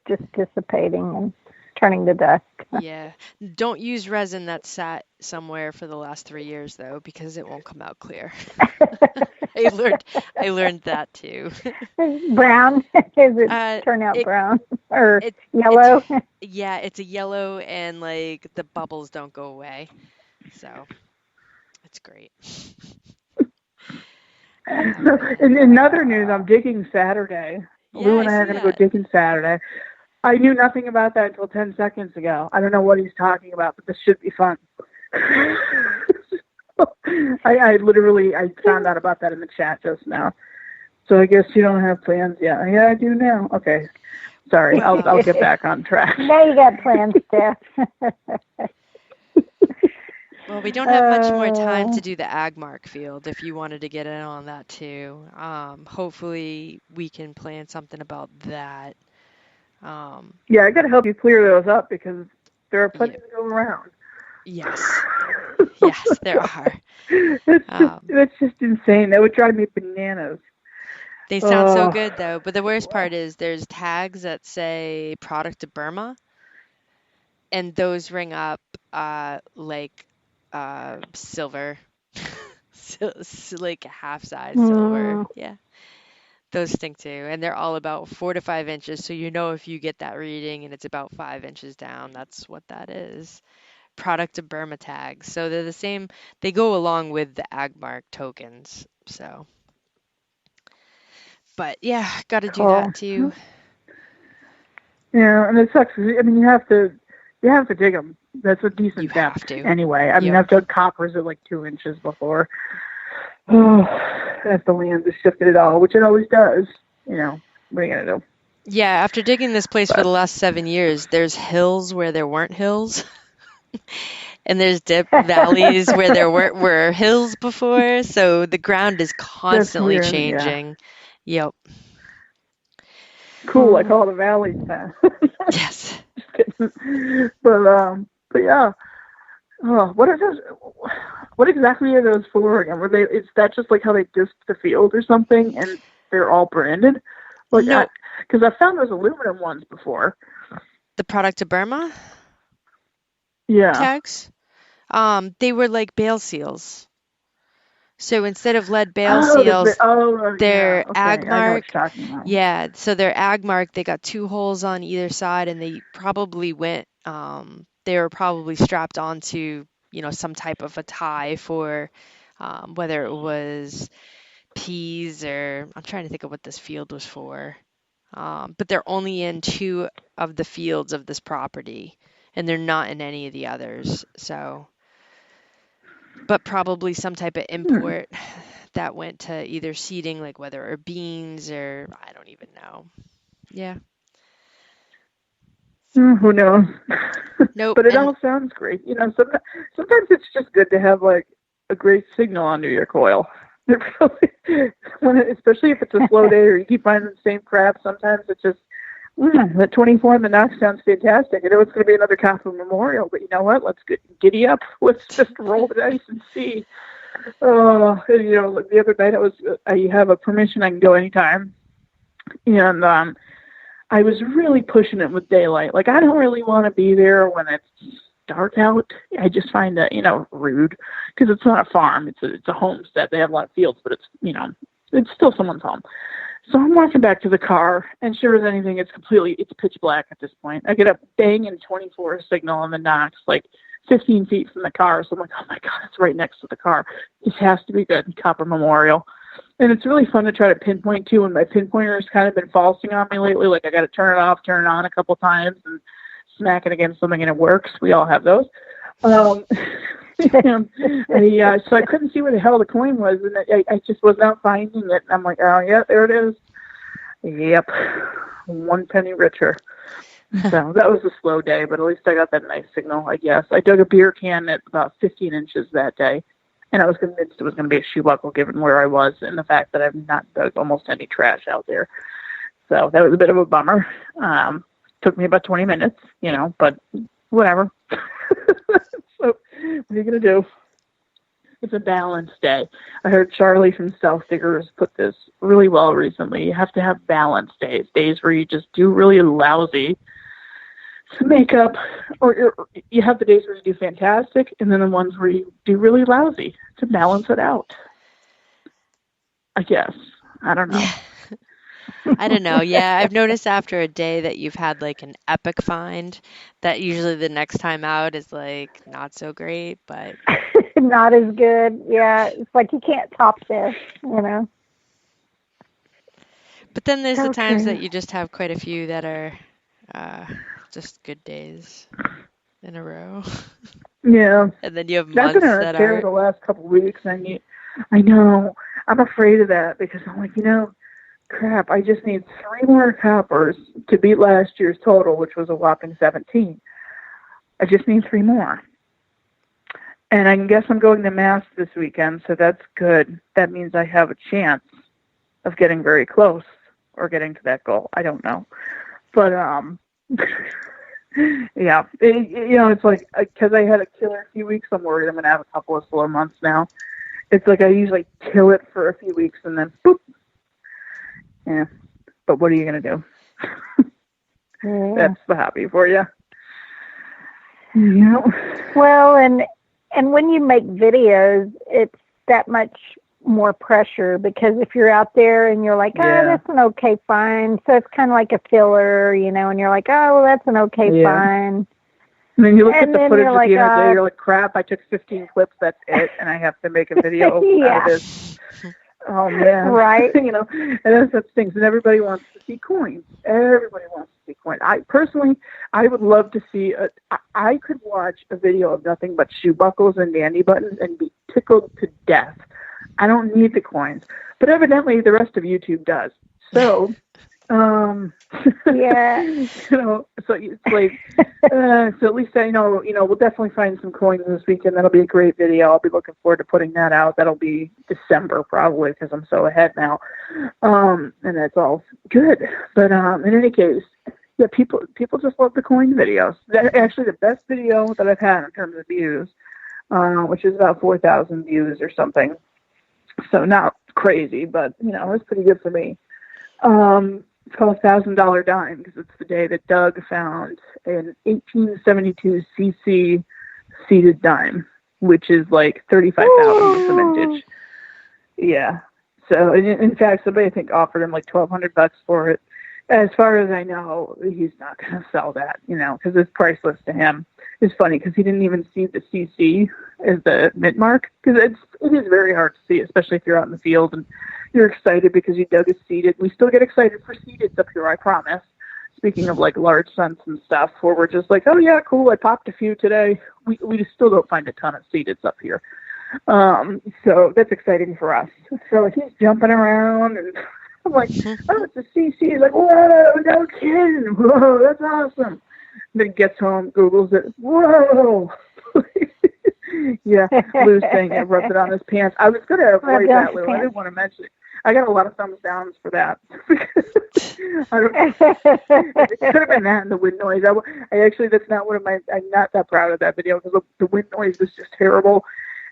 just dissipating and turning to dust. Yeah. Don't use resin that's sat somewhere for the last 3 years though, because it won't come out clear. I learned that too. Brown? Is it turn out brown or yellow? It's a yellow, and like the bubbles don't go away. So it's great. In other news, I'm digging Saturday. Lou and I are going to go digging Saturday. I knew nothing about that until 10 seconds ago. I don't know what he's talking about, but this should be fun. I found out about that in the chat just now. So I guess you don't have plans yet. Yeah, I do now. Okay. Sorry, I'll get back on track. Now you got plans, Steph. Well, we don't have much more time to do the Agmark field if you wanted to get in on that too. Hopefully we can plan something about that. Yeah, I got to help you clear those up because there are plenty to go around. Yes. Yes, there are. It's just insane. That would drive me bananas. They sound so good though, but the worst part is there's tags that say product of Burma, and those ring up like silver, like half size silver. Yeah. Those stink too, and they're all about 4 to 5 inches. So if you get that reading and it's about 5 inches down, that's what that is. Product of Burma tags. So they're the same. They go along with the Agmark tokens. So, but yeah, got to do that too. Yeah, and it sucks. I mean, you have to dig them. That's a decent depth anyway. I mean, I've dug coppers at like 2 inches before. As the land has shifted it all, which it always does. What are you going to do? Yeah, after digging this place for the last 7 years, there's hills where there weren't hills. And there's dip valleys where there were hills before, so the ground is That's constantly weird. Yeah. changing. Yep. Cool. I call it a valley then. Yes. Just kidding. But yeah. Oh, what are those? What exactly are those for again? Were they? Is that just like how they disc the field or something, and they're all branded? Like, No, because I found those aluminum ones before. the product of Burma Yeah. tags. They were like bale seals. So instead of lead bale Oh, seals, yeah. their Okay, ag I know what mark, you're talking about. yeah, so their ag mark, they got two holes on either side, and they probably they were probably strapped onto, some type of a tie for whether it was peas or I'm trying to think of what this field was for. But they're only in two of the fields of this property, and they're not in any of the others. So, but probably some type of Hmm. import that went to either seeding, like whether or beans or I don't even know. Yeah. Who knows? Nope. But it And all sounds great. Sometimes it's just good to have like a great signal under your coil. It really, especially if it's a slow day or you keep finding the same crap. Sometimes it's just the 24 and the knock sounds fantastic. I know it's going to be another Copper Memorial, but you know what? Let's giddy up. Let's just roll the dice and see. The other night I have a permission. I can go anytime, and I was really pushing it with daylight. Like, I don't really want to be there when it's dark out. I just find that, rude because it's not a farm. It's a homestead. They have a lot of fields, but it's still someone's home. So I'm walking back to the car, and sure as anything, it's pitch black at this point. I get a banging 24 signal on the Knox, like 15 feet from the car. So I'm like, oh my God, it's right next to the car. This has to be good. Copper Memorial. And it's really fun to try to pinpoint too. And my pinpointer has kind of been falsing on me lately. Like, I got to turn it off, turn it on a couple times, and smack it against something, and it works. We all have those. So I couldn't see where the hell the coin was, and I just was not finding it. I'm like, oh yeah, there it is. Yep, 1 penny richer. So that was a slow day, but at least I got that nice signal, I guess. I dug a beer can at about 15 inches that day, and I was convinced it was going to be a shoe buckle given where I was and the fact that I've not dug almost any trash out there. So that was a bit of a bummer. Took me about 20 minutes, but whatever. So what are you going to do? It's a balanced day. I heard Charlie from Self Diggers put this really well recently. You have to have balanced days where you just do really lousy makeup, or you have the days where you do fantastic, and then the ones where you do really lousy to balance it out. I guess. I don't know. yeah, I don't know. Yeah, I've noticed after a day that you've had like an epic find, that usually the next time out is like not so great, but Not as good. Yeah, it's like you can't top this. then there's the times that Okay. you just have quite a few that are uh, just good days in a row. Yeah. And then you have That's been months a that tear aren't. the last couple of weeks. I know. I'm afraid of that because I'm like, crap, I just need 3 more coppers to beat last year's total, which was a whopping 17. I just need 3 more. And I guess I'm going to Mass this weekend, so that's good. That means I have a chance of getting very close or getting to that goal. I don't know. But, yeah. It's like, because I had a killer few weeks, I'm worried I'm going to have a couple of slow months now. It's like I usually kill it for a few weeks and then, boop. Yeah. But what are you going to do? Yeah. That's the hobby for you. Yeah. Well, and when you make videos, it's that much more pressure because if you're out there and you're like, Yeah. that's an okay find, so it's kind of like a filler, and you're like, oh, well, that's an okay Yeah. find. And then you look And at the then footage you're at the like, end of the day, you're like, crap, I took 15 clips, that's it, and I have to make a video out Yeah. of this. Oh, man. Right. And that's the things. And everybody wants to see coins. Everybody wants to see coins. I would love to see, I could watch a video of nothing but shoe buckles and dandy buttons and be tickled to death. I don't need the coins. But evidently the rest of YouTube does. So Yeah. So it's like, so at least I know, we'll definitely find some coins this weekend. That'll be a great video. I'll be looking forward to putting that out. That'll be December probably because I'm so ahead now. And that's all good. But in any case, yeah, people just love the coin videos. That's actually the best video that I've had in terms of views, which is about 4,000 views or something. So not crazy, but it was pretty good for me. It's called $1,000 dime because it's the day that Doug found an 1872 cc seated dime, which is like 35,000 is the vintage. Yeah. So in fact, somebody I think offered him like $1,200 for it. As far as I know, he's not going to sell that, because it's priceless to him. It's funny because he didn't even see the CC as the mint mark because it is very hard to see, especially if you're out in the field and you're excited because you dug a seeded. We still get excited for seededs up here, I promise. Speaking of like large scents and stuff, where we're just like, oh yeah, cool, I popped a few today. We just still don't find a ton of seededs up here. So that's exciting for us. So he's jumping around and I'm like, oh, it's a CC. He's like, whoa, no kidding. Whoa, that's awesome. And then he gets home, Googles it. Whoa. Yeah, Lou's saying it, rubbed it on his pants. I was going to avoid that, Lou. I didn't want to mention it. I got a lot of thumbs downs for that. It could have been that and the wind noise. I actually, that's not one of my, I'm not that proud of that video because the wind noise was just terrible.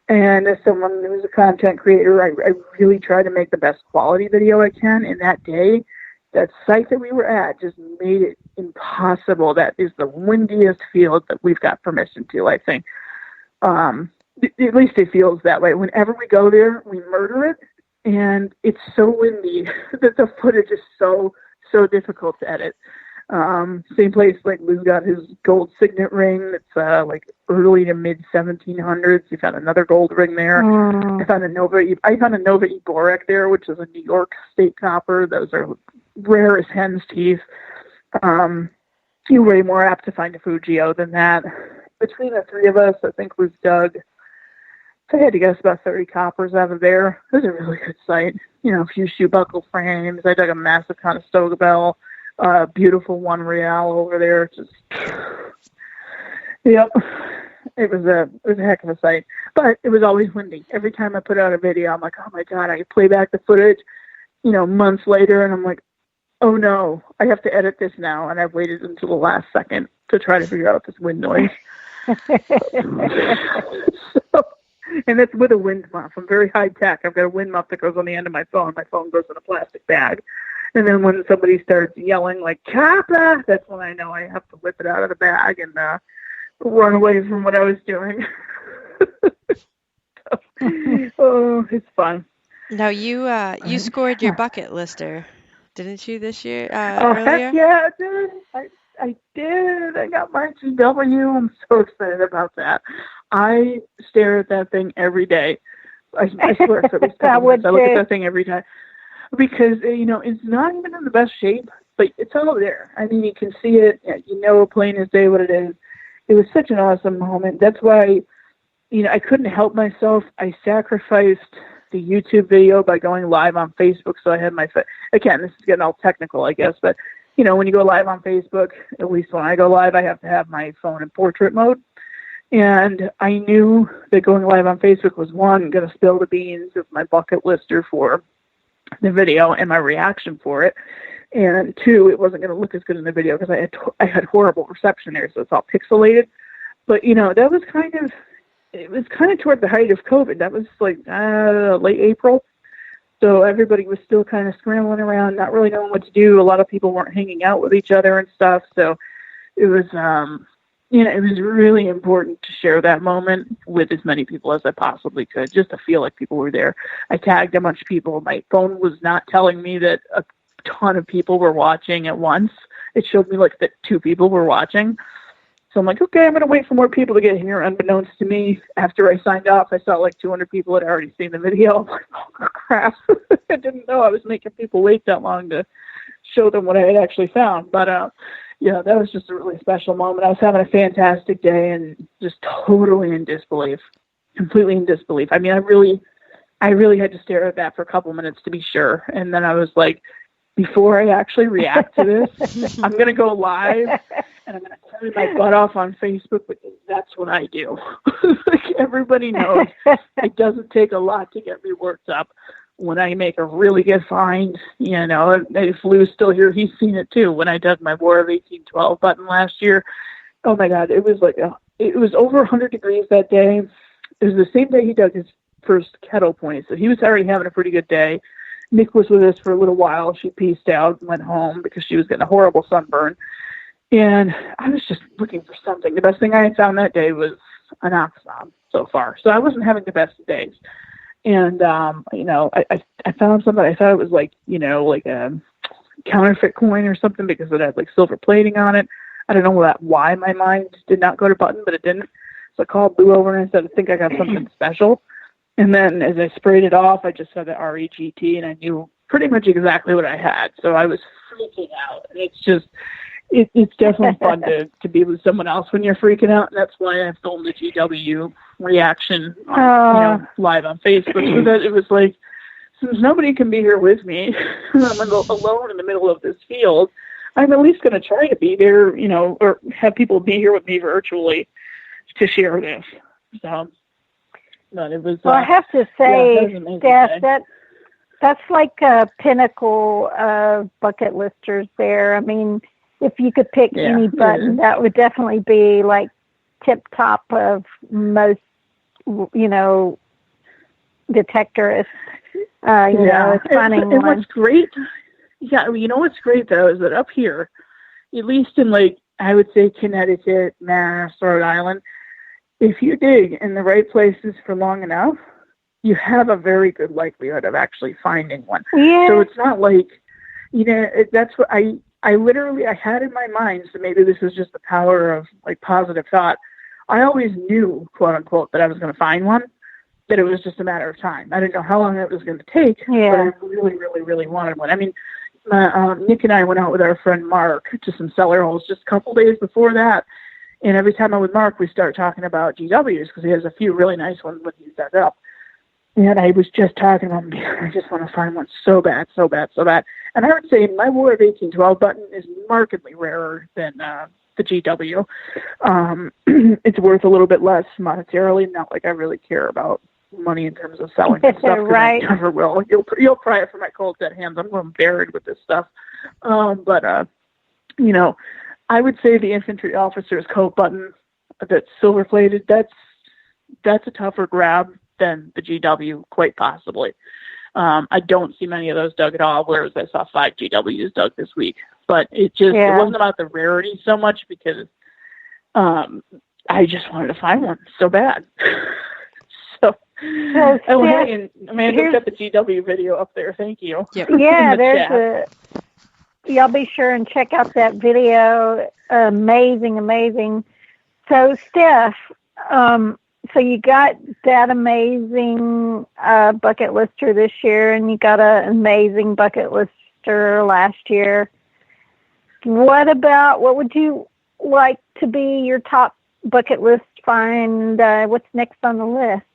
And as someone who's a content creator, I really try to make the best quality video I can. And that day, that site that we were at just made it impossible. That is the windiest field that we've got permission to, I think. At least it feels that way. Whenever we go there, we murder it. And it's so windy that the footage is so difficult to edit. Same place like Lou got his gold signet ring. That's like early to mid 1700s. He found another gold ring there. I found a Nova Eborek there, which is a New York state copper. Those are rare as hen's teeth. You're way more apt to find a Fujio than that. Between the three of us, I think we've dug, I had to guess, about 30 coppers out of there. It was a really good site. A few shoe buckle frames. I dug a massive Conestoga bell. Beautiful $1 over there. Just, yep. It was a heck of a sight. But it was always windy. Every time I put out a video, I'm like, oh my God, I could play back the footage, months later, and I'm like, oh no, I have to edit this now. And I've waited until the last second to try to figure out this wind noise. And it's with a wind muff. I'm very high tech. I've got a wind muff that goes on the end of my phone. My phone goes in a plastic bag. And then when somebody starts yelling like "Kappa," that's when I know I have to whip it out of the bag and run away from what I was doing. Oh, it's fun. Now you scored your bucket lister, didn't you, this year? Oh, Earlier? heck yeah, dude. I did. I got my GW. I'm so excited about that. I stare at that thing every day. I swear for this I look at that thing every time. Because, it's not even in the best shape, but it's all there. I mean, you can see it. Plain as day what it is. It was such an awesome moment. That's why, I couldn't help myself. I sacrificed the YouTube video by going live on Facebook. So I had again, this is getting all technical, I guess. But, when you go live on Facebook, at least when I go live, I have to have my phone in portrait mode. And I knew that going live on Facebook was, one, going to spill the beans of my bucket lister for the video and my reaction for it, and two, it wasn't going to look as good in the video because I had horrible reception there, so it's all pixelated. But that was it was kind of toward the height of COVID. That was like late April, so everybody was still kind of scrambling around, not really knowing what to do. A lot of people weren't hanging out with each other and stuff, so it was it was really important to share that moment with as many people as I possibly could, just to feel like people were there. I tagged a bunch of people. My phone was not telling me that a ton of people were watching at once. It showed me like that 2 people were watching. So I'm like, okay, I'm going to wait for more people to get here. Unbeknownst to me, after I signed off, I saw like 200 people had already seen the video. I'm like, oh, crap. I didn't know I was making people wait that long to show them what I had actually found. But, yeah, that was just a really special moment. I was having a fantastic day and just totally in disbelief, completely in disbelief. I mean, I really had to stare at that for a couple minutes to be sure. And then I was like, before I actually react to this, I'm going to go live and I'm going to cry my butt off on Facebook because that's what I do. Like everybody knows it doesn't take a lot to get me worked up. When I make a really good find, you know, and if Lou's still here, he's seen it too. When I dug my War of 1812 button last year, oh my God, it was like, it was over 100 degrees that day. It was the same day he dug his first kettle point, so he was already having a pretty good day. Nick was with us for a little while. She peaced out and went home because she was getting a horrible sunburn. And I was just looking for something. The best thing I had found that day was an oxon so far. So I wasn't having the best of days. And, you know, I found something. I thought it was like, you know, like a counterfeit coin or something because it had like silver plating on it. I don't know why my mind did not go to button, but it didn't. So I called Lou over and I said, I think I got something special. And then as I sprayed it off, I just saw the REGT and I knew pretty much exactly what I had. So I was freaking out. And it's just, it's definitely fun to be with someone else when you're freaking out. And that's why I filmed the GW reaction on, you know, live on Facebook. So that it was like, since nobody can be here with me, I'm alone in the middle of this field, I'm at least going to try to be there, you know, or have people be here with me virtually to share this. So, but it was. Well, I have to say, Steph, that's like a pinnacle of bucket listers there. I mean, if you could pick any button, that would definitely be like tip top of most, you know, detectorists. You know, it's finding one. And what's great, you know what's great though is that up here, at least in like I would say Connecticut, Mass, Rhode Island, if you dig in the right places for long enough, you have a very good likelihood of actually finding one. Yeah. So it's not like, you know, that's what I literally, I had in my mind, so maybe this is just the power of like positive thought. I always knew, quote unquote, that I was going to find one, that it was just a matter of time. I didn't know how long it was going to take, but I really, really, really wanted one. I mean, Nick and I went out with our friend Mark to some cellar holes just a couple days before that. And every time I'm with Mark, we start talking about GWs because he has a few really nice ones when he's dug up. And I was just talking about, I just want to find one so bad, so bad, so bad. And I would say my War of 1812 button is markedly rarer than the GW. It's worth a little bit less monetarily. Not like I really care about money in terms of selling stuff. Right. I never will. You'll pry it from my cold dead hands. I'm going buried with this stuff. But you know, I would say the infantry officer's coat button that's silver plated, that's a tougher grab than the GW, quite possibly. I don't see many of those dug at all, whereas I saw 5 GWs dug this week. But it wasn't about the rarity so much because I just wanted to find one so bad. Hey, and Amanda got the GW video up there. Thank you. Yep. Yeah, there's y'all be sure and check out that video. Amazing, amazing. So, Steph, so you got that amazing bucket lister this year, and you got an amazing bucket lister last year. What would you like to be your top bucket list find? What's next on the list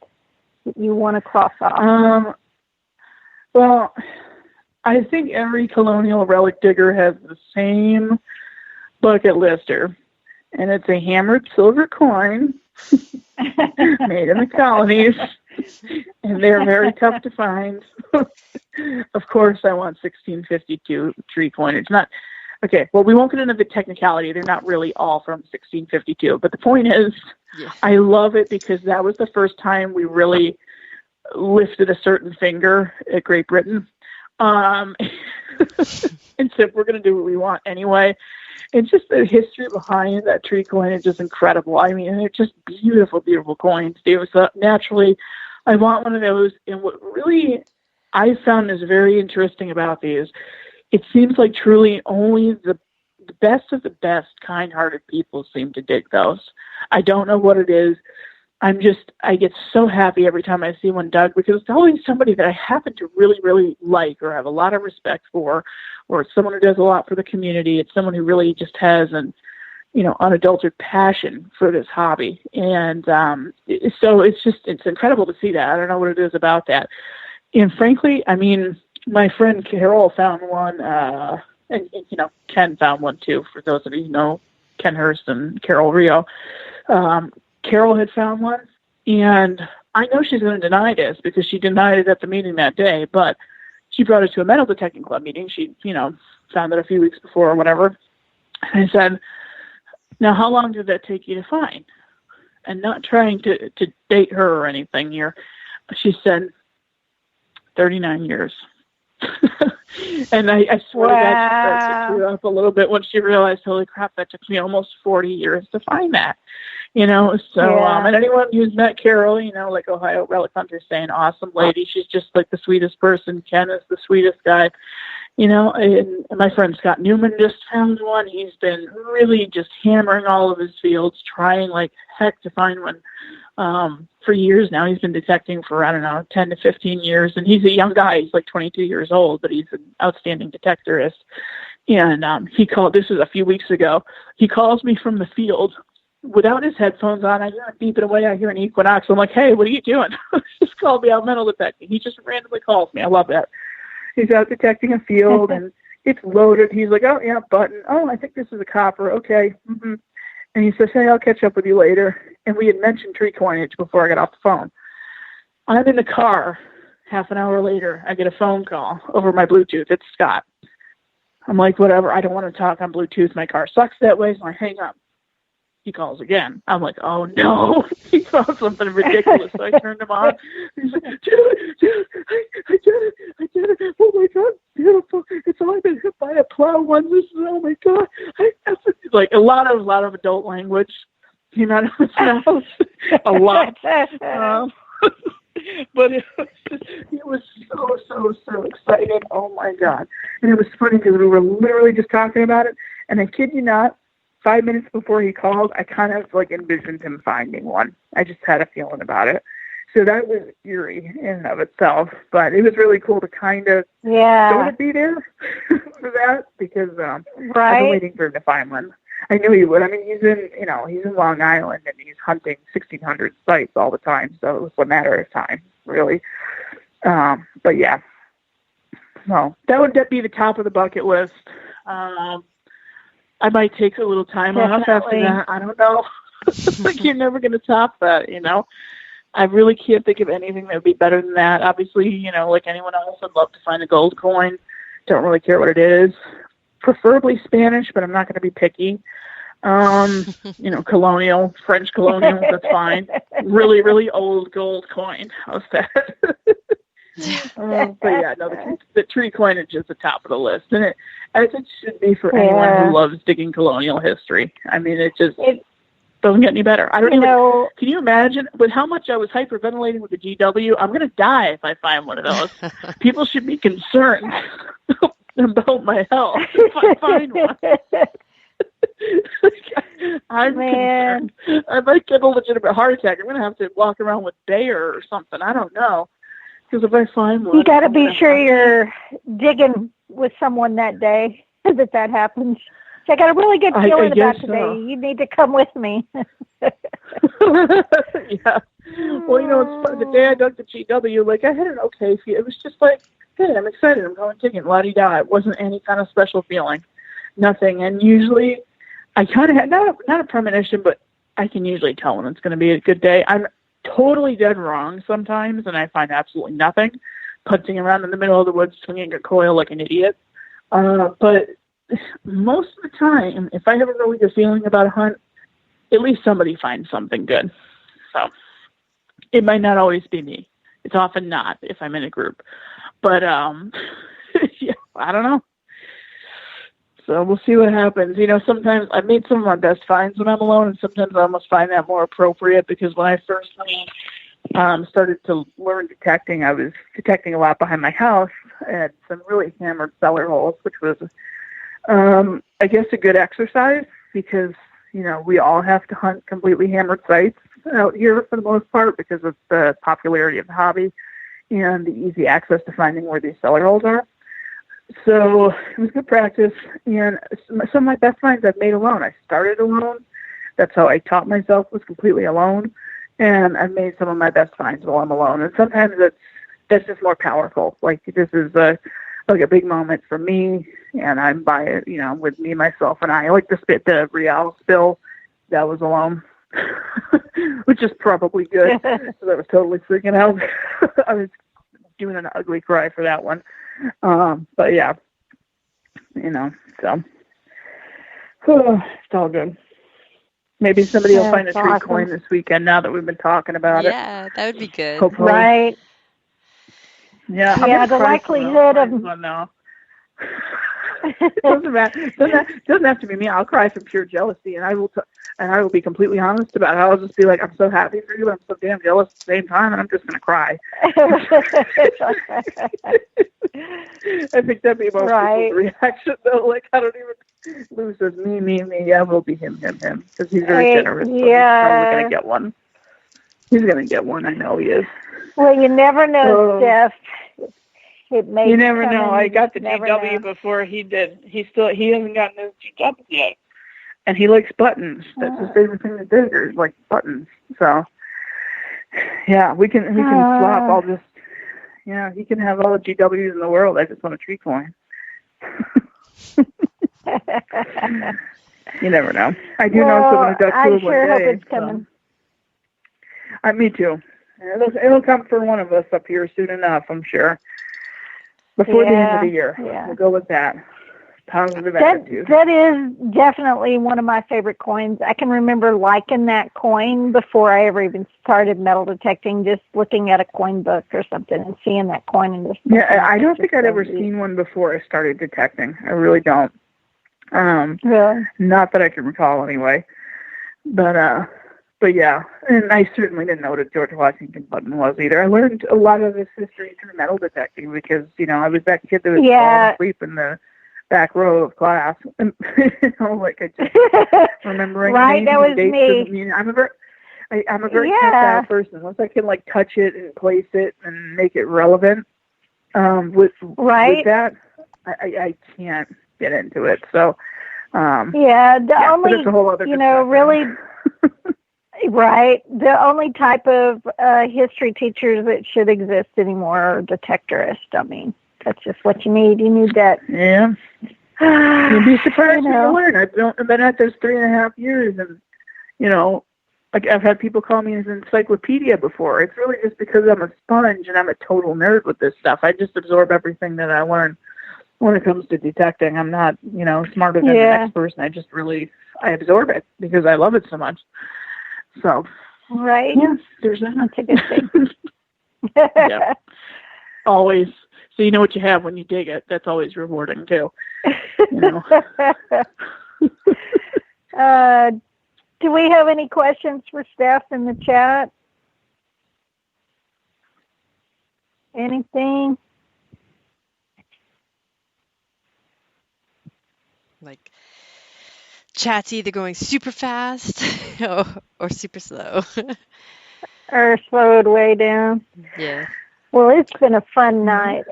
that you want to cross off? Well, I think every colonial relic digger has the same bucket lister, and it's a hammered silver coin made in the colonies, and they're very tough to find. Of course, I want 1652 tree coinage. Okay, well, we won't get into the technicality. They're not really all from 1652, but the point is, I love it because that was the first time we really lifted a certain finger at Great Britain. And said, we're going to do what we want anyway. And just the history behind that tree coinage is incredible. I mean, they're just beautiful, beautiful coins. So naturally, I want one of those. And what really I found is very interesting about these, it seems like truly only the best of the best kind-hearted people seem to dig those. I don't know what it is. I get so happy every time I see one dug because it's always somebody that I happen to really, really like or have a lot of respect for, or it's someone who does a lot for the community. It's someone who really just has an, unadulterated passion for this hobby. And so it's incredible to see that. I don't know what it is about that. And frankly, I mean, my friend Carol found one, and Ken found one too, for those of you who know Ken Hurst and Carol Rio. Carol had found one, and I know she's going to deny this because she denied it at the meeting that day, but she brought it to a metal detecting club meeting. She, found it a few weeks before or whatever. And I said, now, how long did that take you to find? And not trying to date her or anything here. She said, 39 years. And I swear to God, she threw up a little bit when she realized, holy crap, that took me almost 40 years to find that. And anyone who's met Carol, like Ohio Relic Hunter saying, awesome lady. She's just like the sweetest person. Ken is the sweetest guy. And my friend Scott Newman just found one. He's been really just hammering all of his fields, trying like heck to find one. For years now. He's been detecting for, 10 to 15 years. And he's a young guy. He's like 22 years old, but he's an outstanding detectorist. And he called, this was a few weeks ago, he calls me from the field without his headphones on. I hear him beeping away. I hear an equinox. I'm like, hey, what are you doing? Just called me out metal detecting. He just randomly calls me. I love that. He's out detecting a field and it's loaded. He's like, oh, yeah, button. Oh, I think this is a copper. Okay. Mm-hmm. And he says, hey, I'll catch up with you later. And we had mentioned tree coinage before I got off the phone. I'm in the car. Half an hour later, I get a phone call over my Bluetooth. It's Scott. I'm like, whatever. I don't want to talk on Bluetooth. My car sucks that way, so I hang up. He calls again. I'm like, oh, no. He found something ridiculous. So I turned him on. He's like, dude, I did it. Oh, my God, beautiful. It's only been hit by a plow once. Oh, my God. Like a lot of adult language came out of his mouth. A lot. But it was so excited. Oh, my God. And it was funny because we were literally just talking about it. And I kid you not, 5 minutes before he called, I kind of like envisioned him finding one. I just had a feeling about it. So that was eerie in and of itself. But it was really cool to kind of sort of be there for that because I've been waiting for him to find one. I knew he would. I mean, he's in Long Island and he's hunting 1,600 sites all the time. So it was a matter of time, really. But yeah. So that would be the top of the bucket list. I might take a little time off after that. I don't know. Like, you're never going to top that, I really can't think of anything that would be better than that. Obviously, like anyone else, I'd love to find a gold coin. Don't really care what it is. Preferably Spanish, but I'm not going to be picky. Colonial, French colonial, that's fine. Really, really old gold coin. How's that? But yeah, no, the tree coinage is the top of the list, and as it should be for anyone who loves digging colonial history. I mean, it doesn't get any better. I don't even. Can you imagine with how much I was hyperventilating with the GW? I'm going to die if I find one of those. People should be concerned about my health if I find one. I'm concerned. I might get a legitimate heart attack. I'm going to have to walk around with Bayer or something. I don't know. Because if I find one, you got to be sure you're digging with someone that day that happens. So I got a really good feeling about today. So. You need to come with me. Yeah. Well, it's fun. The day I dug the GW, like I had an okay feel. It was just like, hey, I'm excited. I'm going digging. La-di-da. It wasn't any kind of special feeling. Nothing. And usually, I kind of had not a premonition, but I can usually tell when it's going to be a good day. I'm totally dead wrong sometimes, and I find absolutely nothing, punching around in the middle of the woods, swinging a coil like an idiot. But most of the time, if I have a really good feeling about a hunt, at least somebody finds something good. So it might not always be me. It's often not if I'm in a group. But yeah, I don't know. So we'll see what happens. Sometimes I've made some of my best finds when I'm alone, and sometimes I almost find that more appropriate because when I first started to learn detecting, I was detecting a lot behind my house at some really hammered cellar holes, which was, I guess, a good exercise because, we all have to hunt completely hammered sites out here for the most part because of the popularity of the hobby and the easy access to finding where these cellar holes are. So it was good practice, and some of my best finds I've made alone. I started alone. That's how I taught myself, was completely alone, and I've made some of my best finds while I'm alone. And sometimes it's that's just more powerful. Like, this is a big moment for me, and I'm by it, with me, myself, and I. Like the Real spill, that was alone, which is probably good. So that was totally freaking out. I was doing an ugly cry for that one. But yeah, so it's all good. Maybe somebody will find a tree coin this weekend now that we've been talking about it. Yeah, that would be good. Hopefully. Right. Yeah. Yeah, the likelihood of... now. It doesn't matter. Doesn't have to be me. I'll cry from pure jealousy, and I will be completely honest about it. I'll just be like, I'm so happy for you, I'm so damn jealous at the same time, and I'm just gonna cry. I think that'd be most people's reaction, though. Like, I don't even. Lou says me. Yeah, we'll be him, because he's very generous. Yeah. He's gonna get one. He's gonna get one. I know he is. Well, you never know, Steph. You never know. I got the GW before he did. He hasn't gotten his GW yet, and he likes buttons. That's his favorite thing to do. Is like buttons. So yeah, we can swap. I'll just he can have all the GWs in the world. I just want a tree coin. You never know. I do know someone who got two of one day. I sure hope it's coming. Me too. It'll come for one of us up here soon enough, I'm sure. Before the end of the year. Yeah. We'll go with that. Positive attitude. That is definitely one of my favorite coins. I can remember liking that coin before I ever even started metal detecting, just looking at a coin book or something and seeing that coin in this. Yeah, I don't think I'd ever seen one before I started detecting. I really don't. Really? Not that I can recall anyway. But yeah, and I certainly didn't know what a George Washington button was either. I learned a lot of this history through metal detecting because, I was that kid that was falling asleep in the back row of class. And, like I just remembering names that was dates me. I'm a very tactile person. Once I can touch it and place it and make it relevant, with that, I can't get into it. So, the only, but it's a whole other really. Right. The only type of history teachers that should exist anymore are detectorists. I mean, that's just what you need. You need that. Yeah. You'd be surprised when you learn. I've been at this 3.5 years, and, I've had people call me an encyclopedia before. It's really just because I'm a sponge and I'm a total nerd with this stuff. I just absorb everything that I learn when it comes to detecting. I'm not, smarter than the next person. I absorb it because I love it so much. So, yes, there's that. That's a good thing. Yeah. Always. So you know what you have when you dig it. That's always rewarding, too. Do we have any questions for Steph in the chat? Anything? Chat's either going super fast or super slow. Or slowed way down. Yeah. Well, it's been a fun night.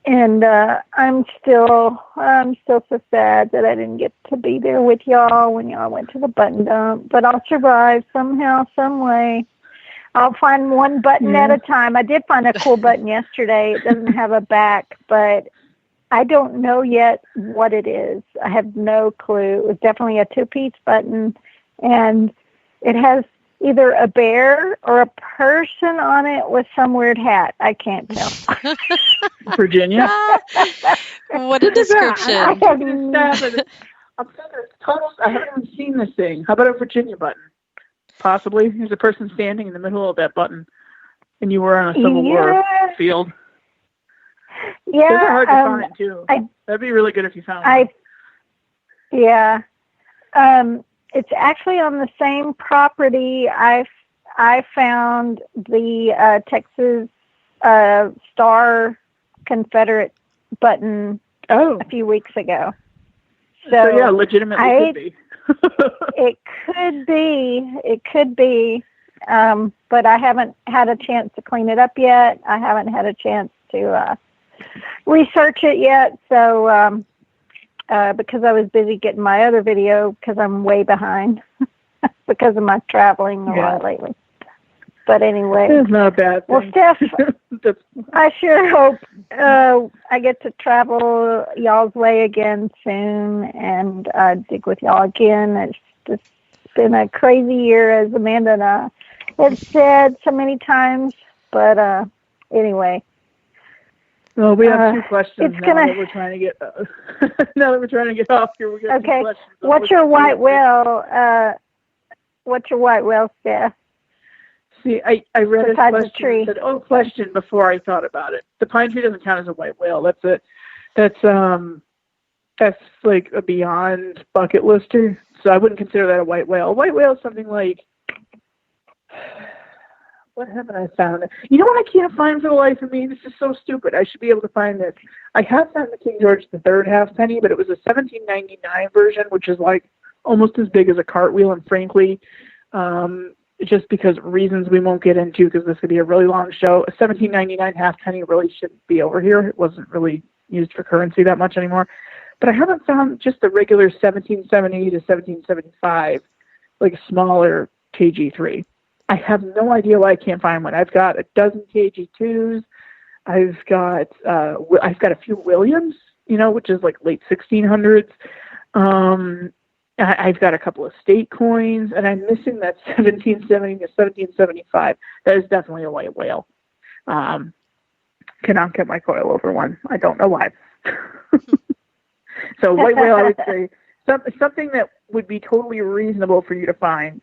And I'm still so sad that I didn't get to be there with y'all when y'all went to the button dump. But I'll survive somehow, some way. I'll find one button at a time. I did find a cool button yesterday. It doesn't have a back, but I don't know yet what it is. I have no clue. It was definitely a 2-piece button, and it has either a bear or a person on it with some weird hat. I can't tell. Virginia? What a description. I haven't even seen this thing. How about a Virginia button? Possibly. There's a person standing in the middle of that button, and you were on a Civil War field. Yeah, those are hard to find too. That'd be really good if you found one. Yeah, it's actually on the same property. I found the Texas Star Confederate button a few weeks ago. So yeah, legitimately could be. It could be. But I haven't had a chance to clean it up yet. I haven't had a chance to research it yet. So because I was busy getting my other video, because I'm way behind because of my traveling a lot lately. But anyway. It's not a bad thing. Well, Stef, I sure hope I get to travel y'all's way again soon and dig with y'all again. It's just been a crazy year, as Amanda and I have said so many times. But anyway. Well, we have two questions now that we're trying to get. Now that we're trying to get off here, we got two questions. What's your white whale? What's your white whale, Stef? See, I read a question and said, "Oh, question," before I thought about it. The pine tree doesn't count as a white whale. That's like a beyond bucket lister. So I wouldn't consider that a white whale. A white whale is something like. What haven't I found? You know what I can't find for the life of me? This is so stupid. I should be able to find this. I have found the King George III halfpenny, but it was a 1799 version, which is like almost as big as a cartwheel. And frankly, just because reasons we won't get into, because this could be a really long show, a 1799 halfpenny really shouldn't be over here. It wasn't really used for currency that much anymore. But I haven't found just the regular 1770 to 1775, like smaller KG3. I have no idea why I can't find one. I've got a dozen KG2s. I've got a few Williams, which is like late 1600s. I've got a couple of state coins, and I'm missing that 1770 to 1775. That is definitely a white whale. Cannot get my coil over one. I don't know why. So white whale, I would say something that would be totally reasonable for you to find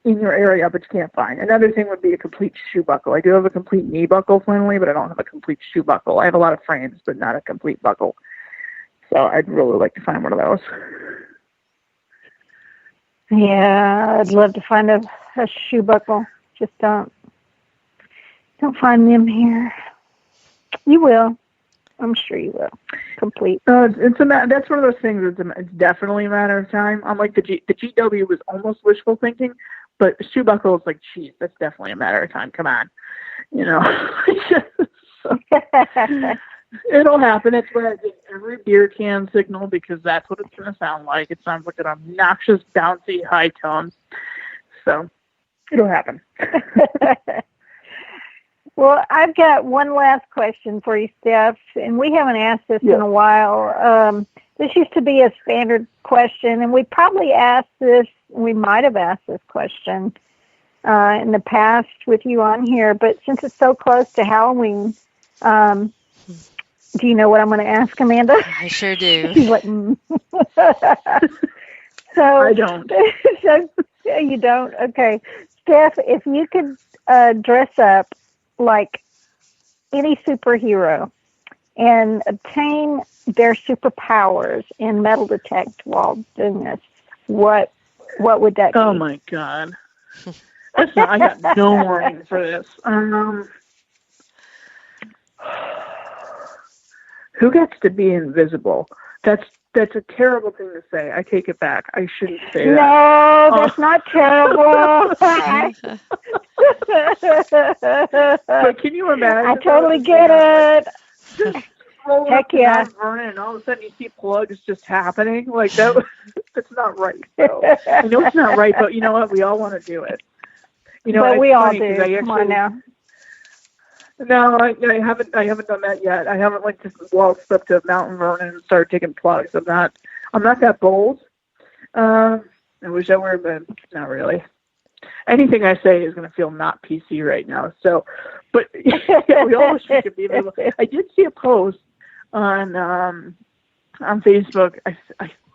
in your area, but you can't find. Another thing would be a complete shoe buckle. I do have a complete knee buckle finally, but I don't have a complete shoe buckle. I have a lot of frames, but not a complete buckle. So I'd really like to find one of those. Yeah, I'd love to find a shoe buckle. Just don't find them here. You will. I'm sure you will. Complete. That's one of those things. It's definitely a matter of time. Unlike the GW was almost wishful thinking, but shoe buckle is like cheese. That's definitely a matter of time. Come on, It'll happen. It's where I get every beer can signal because that's what it's going to sound like. It sounds like an obnoxious, bouncy, high tone. So it'll happen. Well, I've got one last question for you, Stef, and we haven't asked this in a while. This used to be a standard question, and we probably might have asked this question in the past with you on here, but since it's so close to Halloween, do you know what I'm going to ask, Amanda? I sure do. She's like, So I don't. So you don't? Okay. Stef, if you could dress up like any superhero and obtain their superpowers in metal detect while doing this, what would that be? Oh my God. I got no warning for this. Who gets to be invisible? That's a terrible thing to say. I take it back. I shouldn't say that. No, that's not terrible. But can you imagine? I totally get it. Heck yeah. Vernon, and all of a sudden you see plugs just happening. Like that. That's not right. So. I know it's not right, but you know what? We all want to do it. But we all do. Come on now. No, I haven't done that yet. I haven't just waltzed up to Mountain Vernon and started taking plugs. I'm not that bold. I wish I were, but not really. Anything I say is going to feel not PC right now. So, but yeah, we all wish we could be able. I did see a post on Facebook. I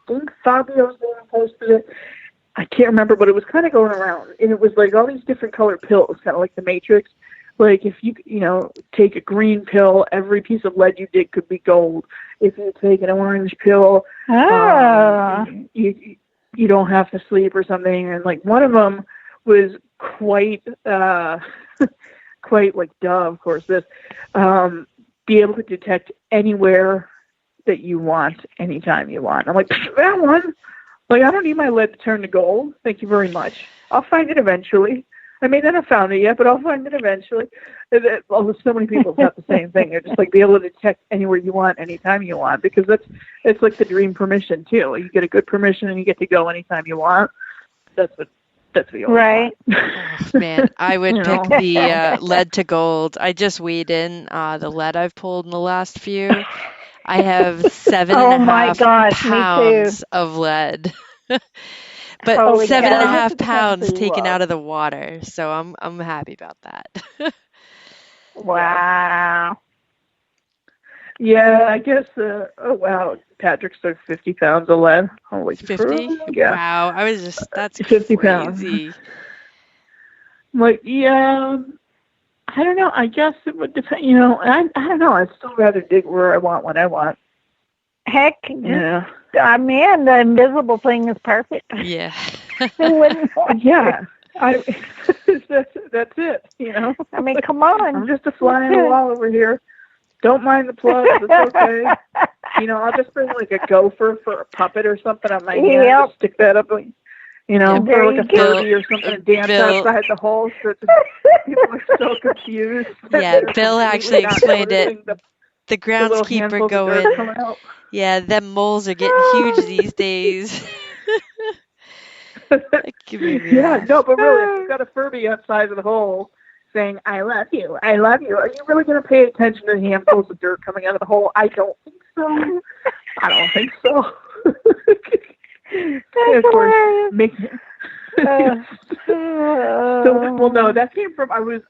think Fabio's the one who posted it. I can't remember, but it was kind of going around, and it was like all these different colored pills, kind of like the Matrix. Like if you take a green pill, every piece of lead you dig could be gold. If you take an orange pill, you don't have to sleep or something. And like one of them was quite like of course this be able to detect anywhere that you want, anytime you want. I'm like, that one. Like I don't need my lead to turn to gold. Thank you very much. I'll find it eventually. I may not have found it yet, but I'll find it eventually. So many people have the same thing. They're just like be able to detect anywhere you want, anytime you want, because it's like the dream permission too. You get a good permission and you get to go anytime you want. That's what That's the only Right. one. Oh, man, I would You pick know? the lead to gold. I just weighed in the lead I've pulled in the last few. I have seven and Oh a my half gosh, me too. pounds of lead. But Holy seven and a cow. I guess half it depends pounds who you taken out love. of the water, so I'm happy about that. Wow. Yeah, I guess. Oh wow, Patrick said 50 pounds of lead. Holy 50? crap! Yeah, Wow, that's 50 pounds. crazy. Like, yeah, I don't know. I guess it would depend. I don't know. I'd still rather dig where I want when I want. Heck, Yeah. man, the invisible thing is perfect. Yeah. Who wouldn't want Yeah. That's it. I mean, come on. I'm just a fly on the wall over here. Don't mind the plugs. It's okay. I'll just bring like a gopher for a puppet or something on my hand. Yep. Just stick that up. Yep. Or like a Bill- Furby or something and dance Bill- outside the hole so that people are so confused. Yeah, They're Bill completely actually not explained noticing it. The The little groundskeeper handfuls of dirt going, coming out. yeah, them moles are getting huge these days. That could make me Yeah, laugh. no, but really, if you've got a Furby outside of the hole saying, I love you, are you really going to pay attention to the handfuls of dirt coming out of the hole? I don't think so. That's of course, hilarious. well, no, that came from, I was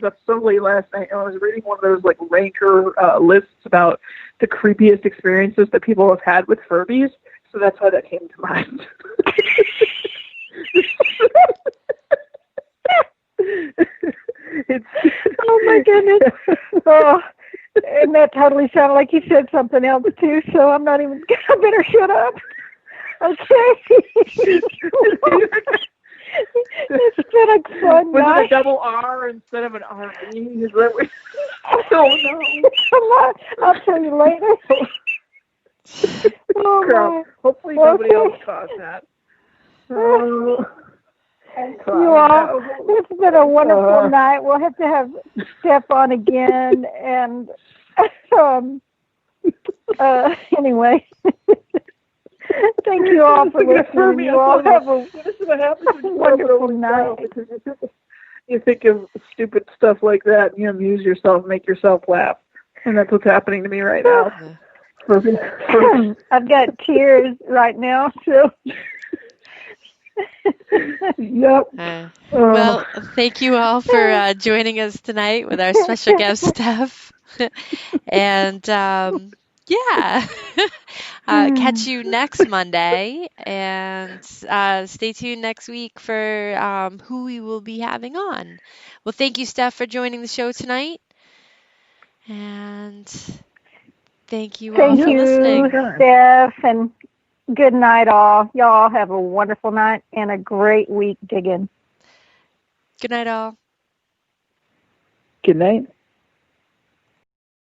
up so late last night and I was reading one of those like ranker lists about the creepiest experiences that people have had with Furbies. So that's why that came to mind. Oh my goodness. Oh, and that totally sounded like you said something else too, so I better shut up. Okay. It's been a fun Was night. it a double R instead of an RV? Is that what? I don't know. I'll tell you later. Oh, Girl, hopefully nobody else caused that. You all, it's been a wonderful night. We'll have to have Stef on again, and anyway. Thank you all for listening. You all have a wonderful night. You think of stupid stuff like that, and you amuse yourself, make yourself laugh, and that's what's happening to me right now. I've got tears right now, so. Yep. Well, thank you all for joining us tonight with our special guest, Stef. And catch you next Monday, and stay tuned next week for who we will be having on. Well, thank you, Stef, for joining the show tonight, and thank you all for listening. Stef, and good night, all. Y'all have a wonderful night and a great week digging. Good night, all. Good night.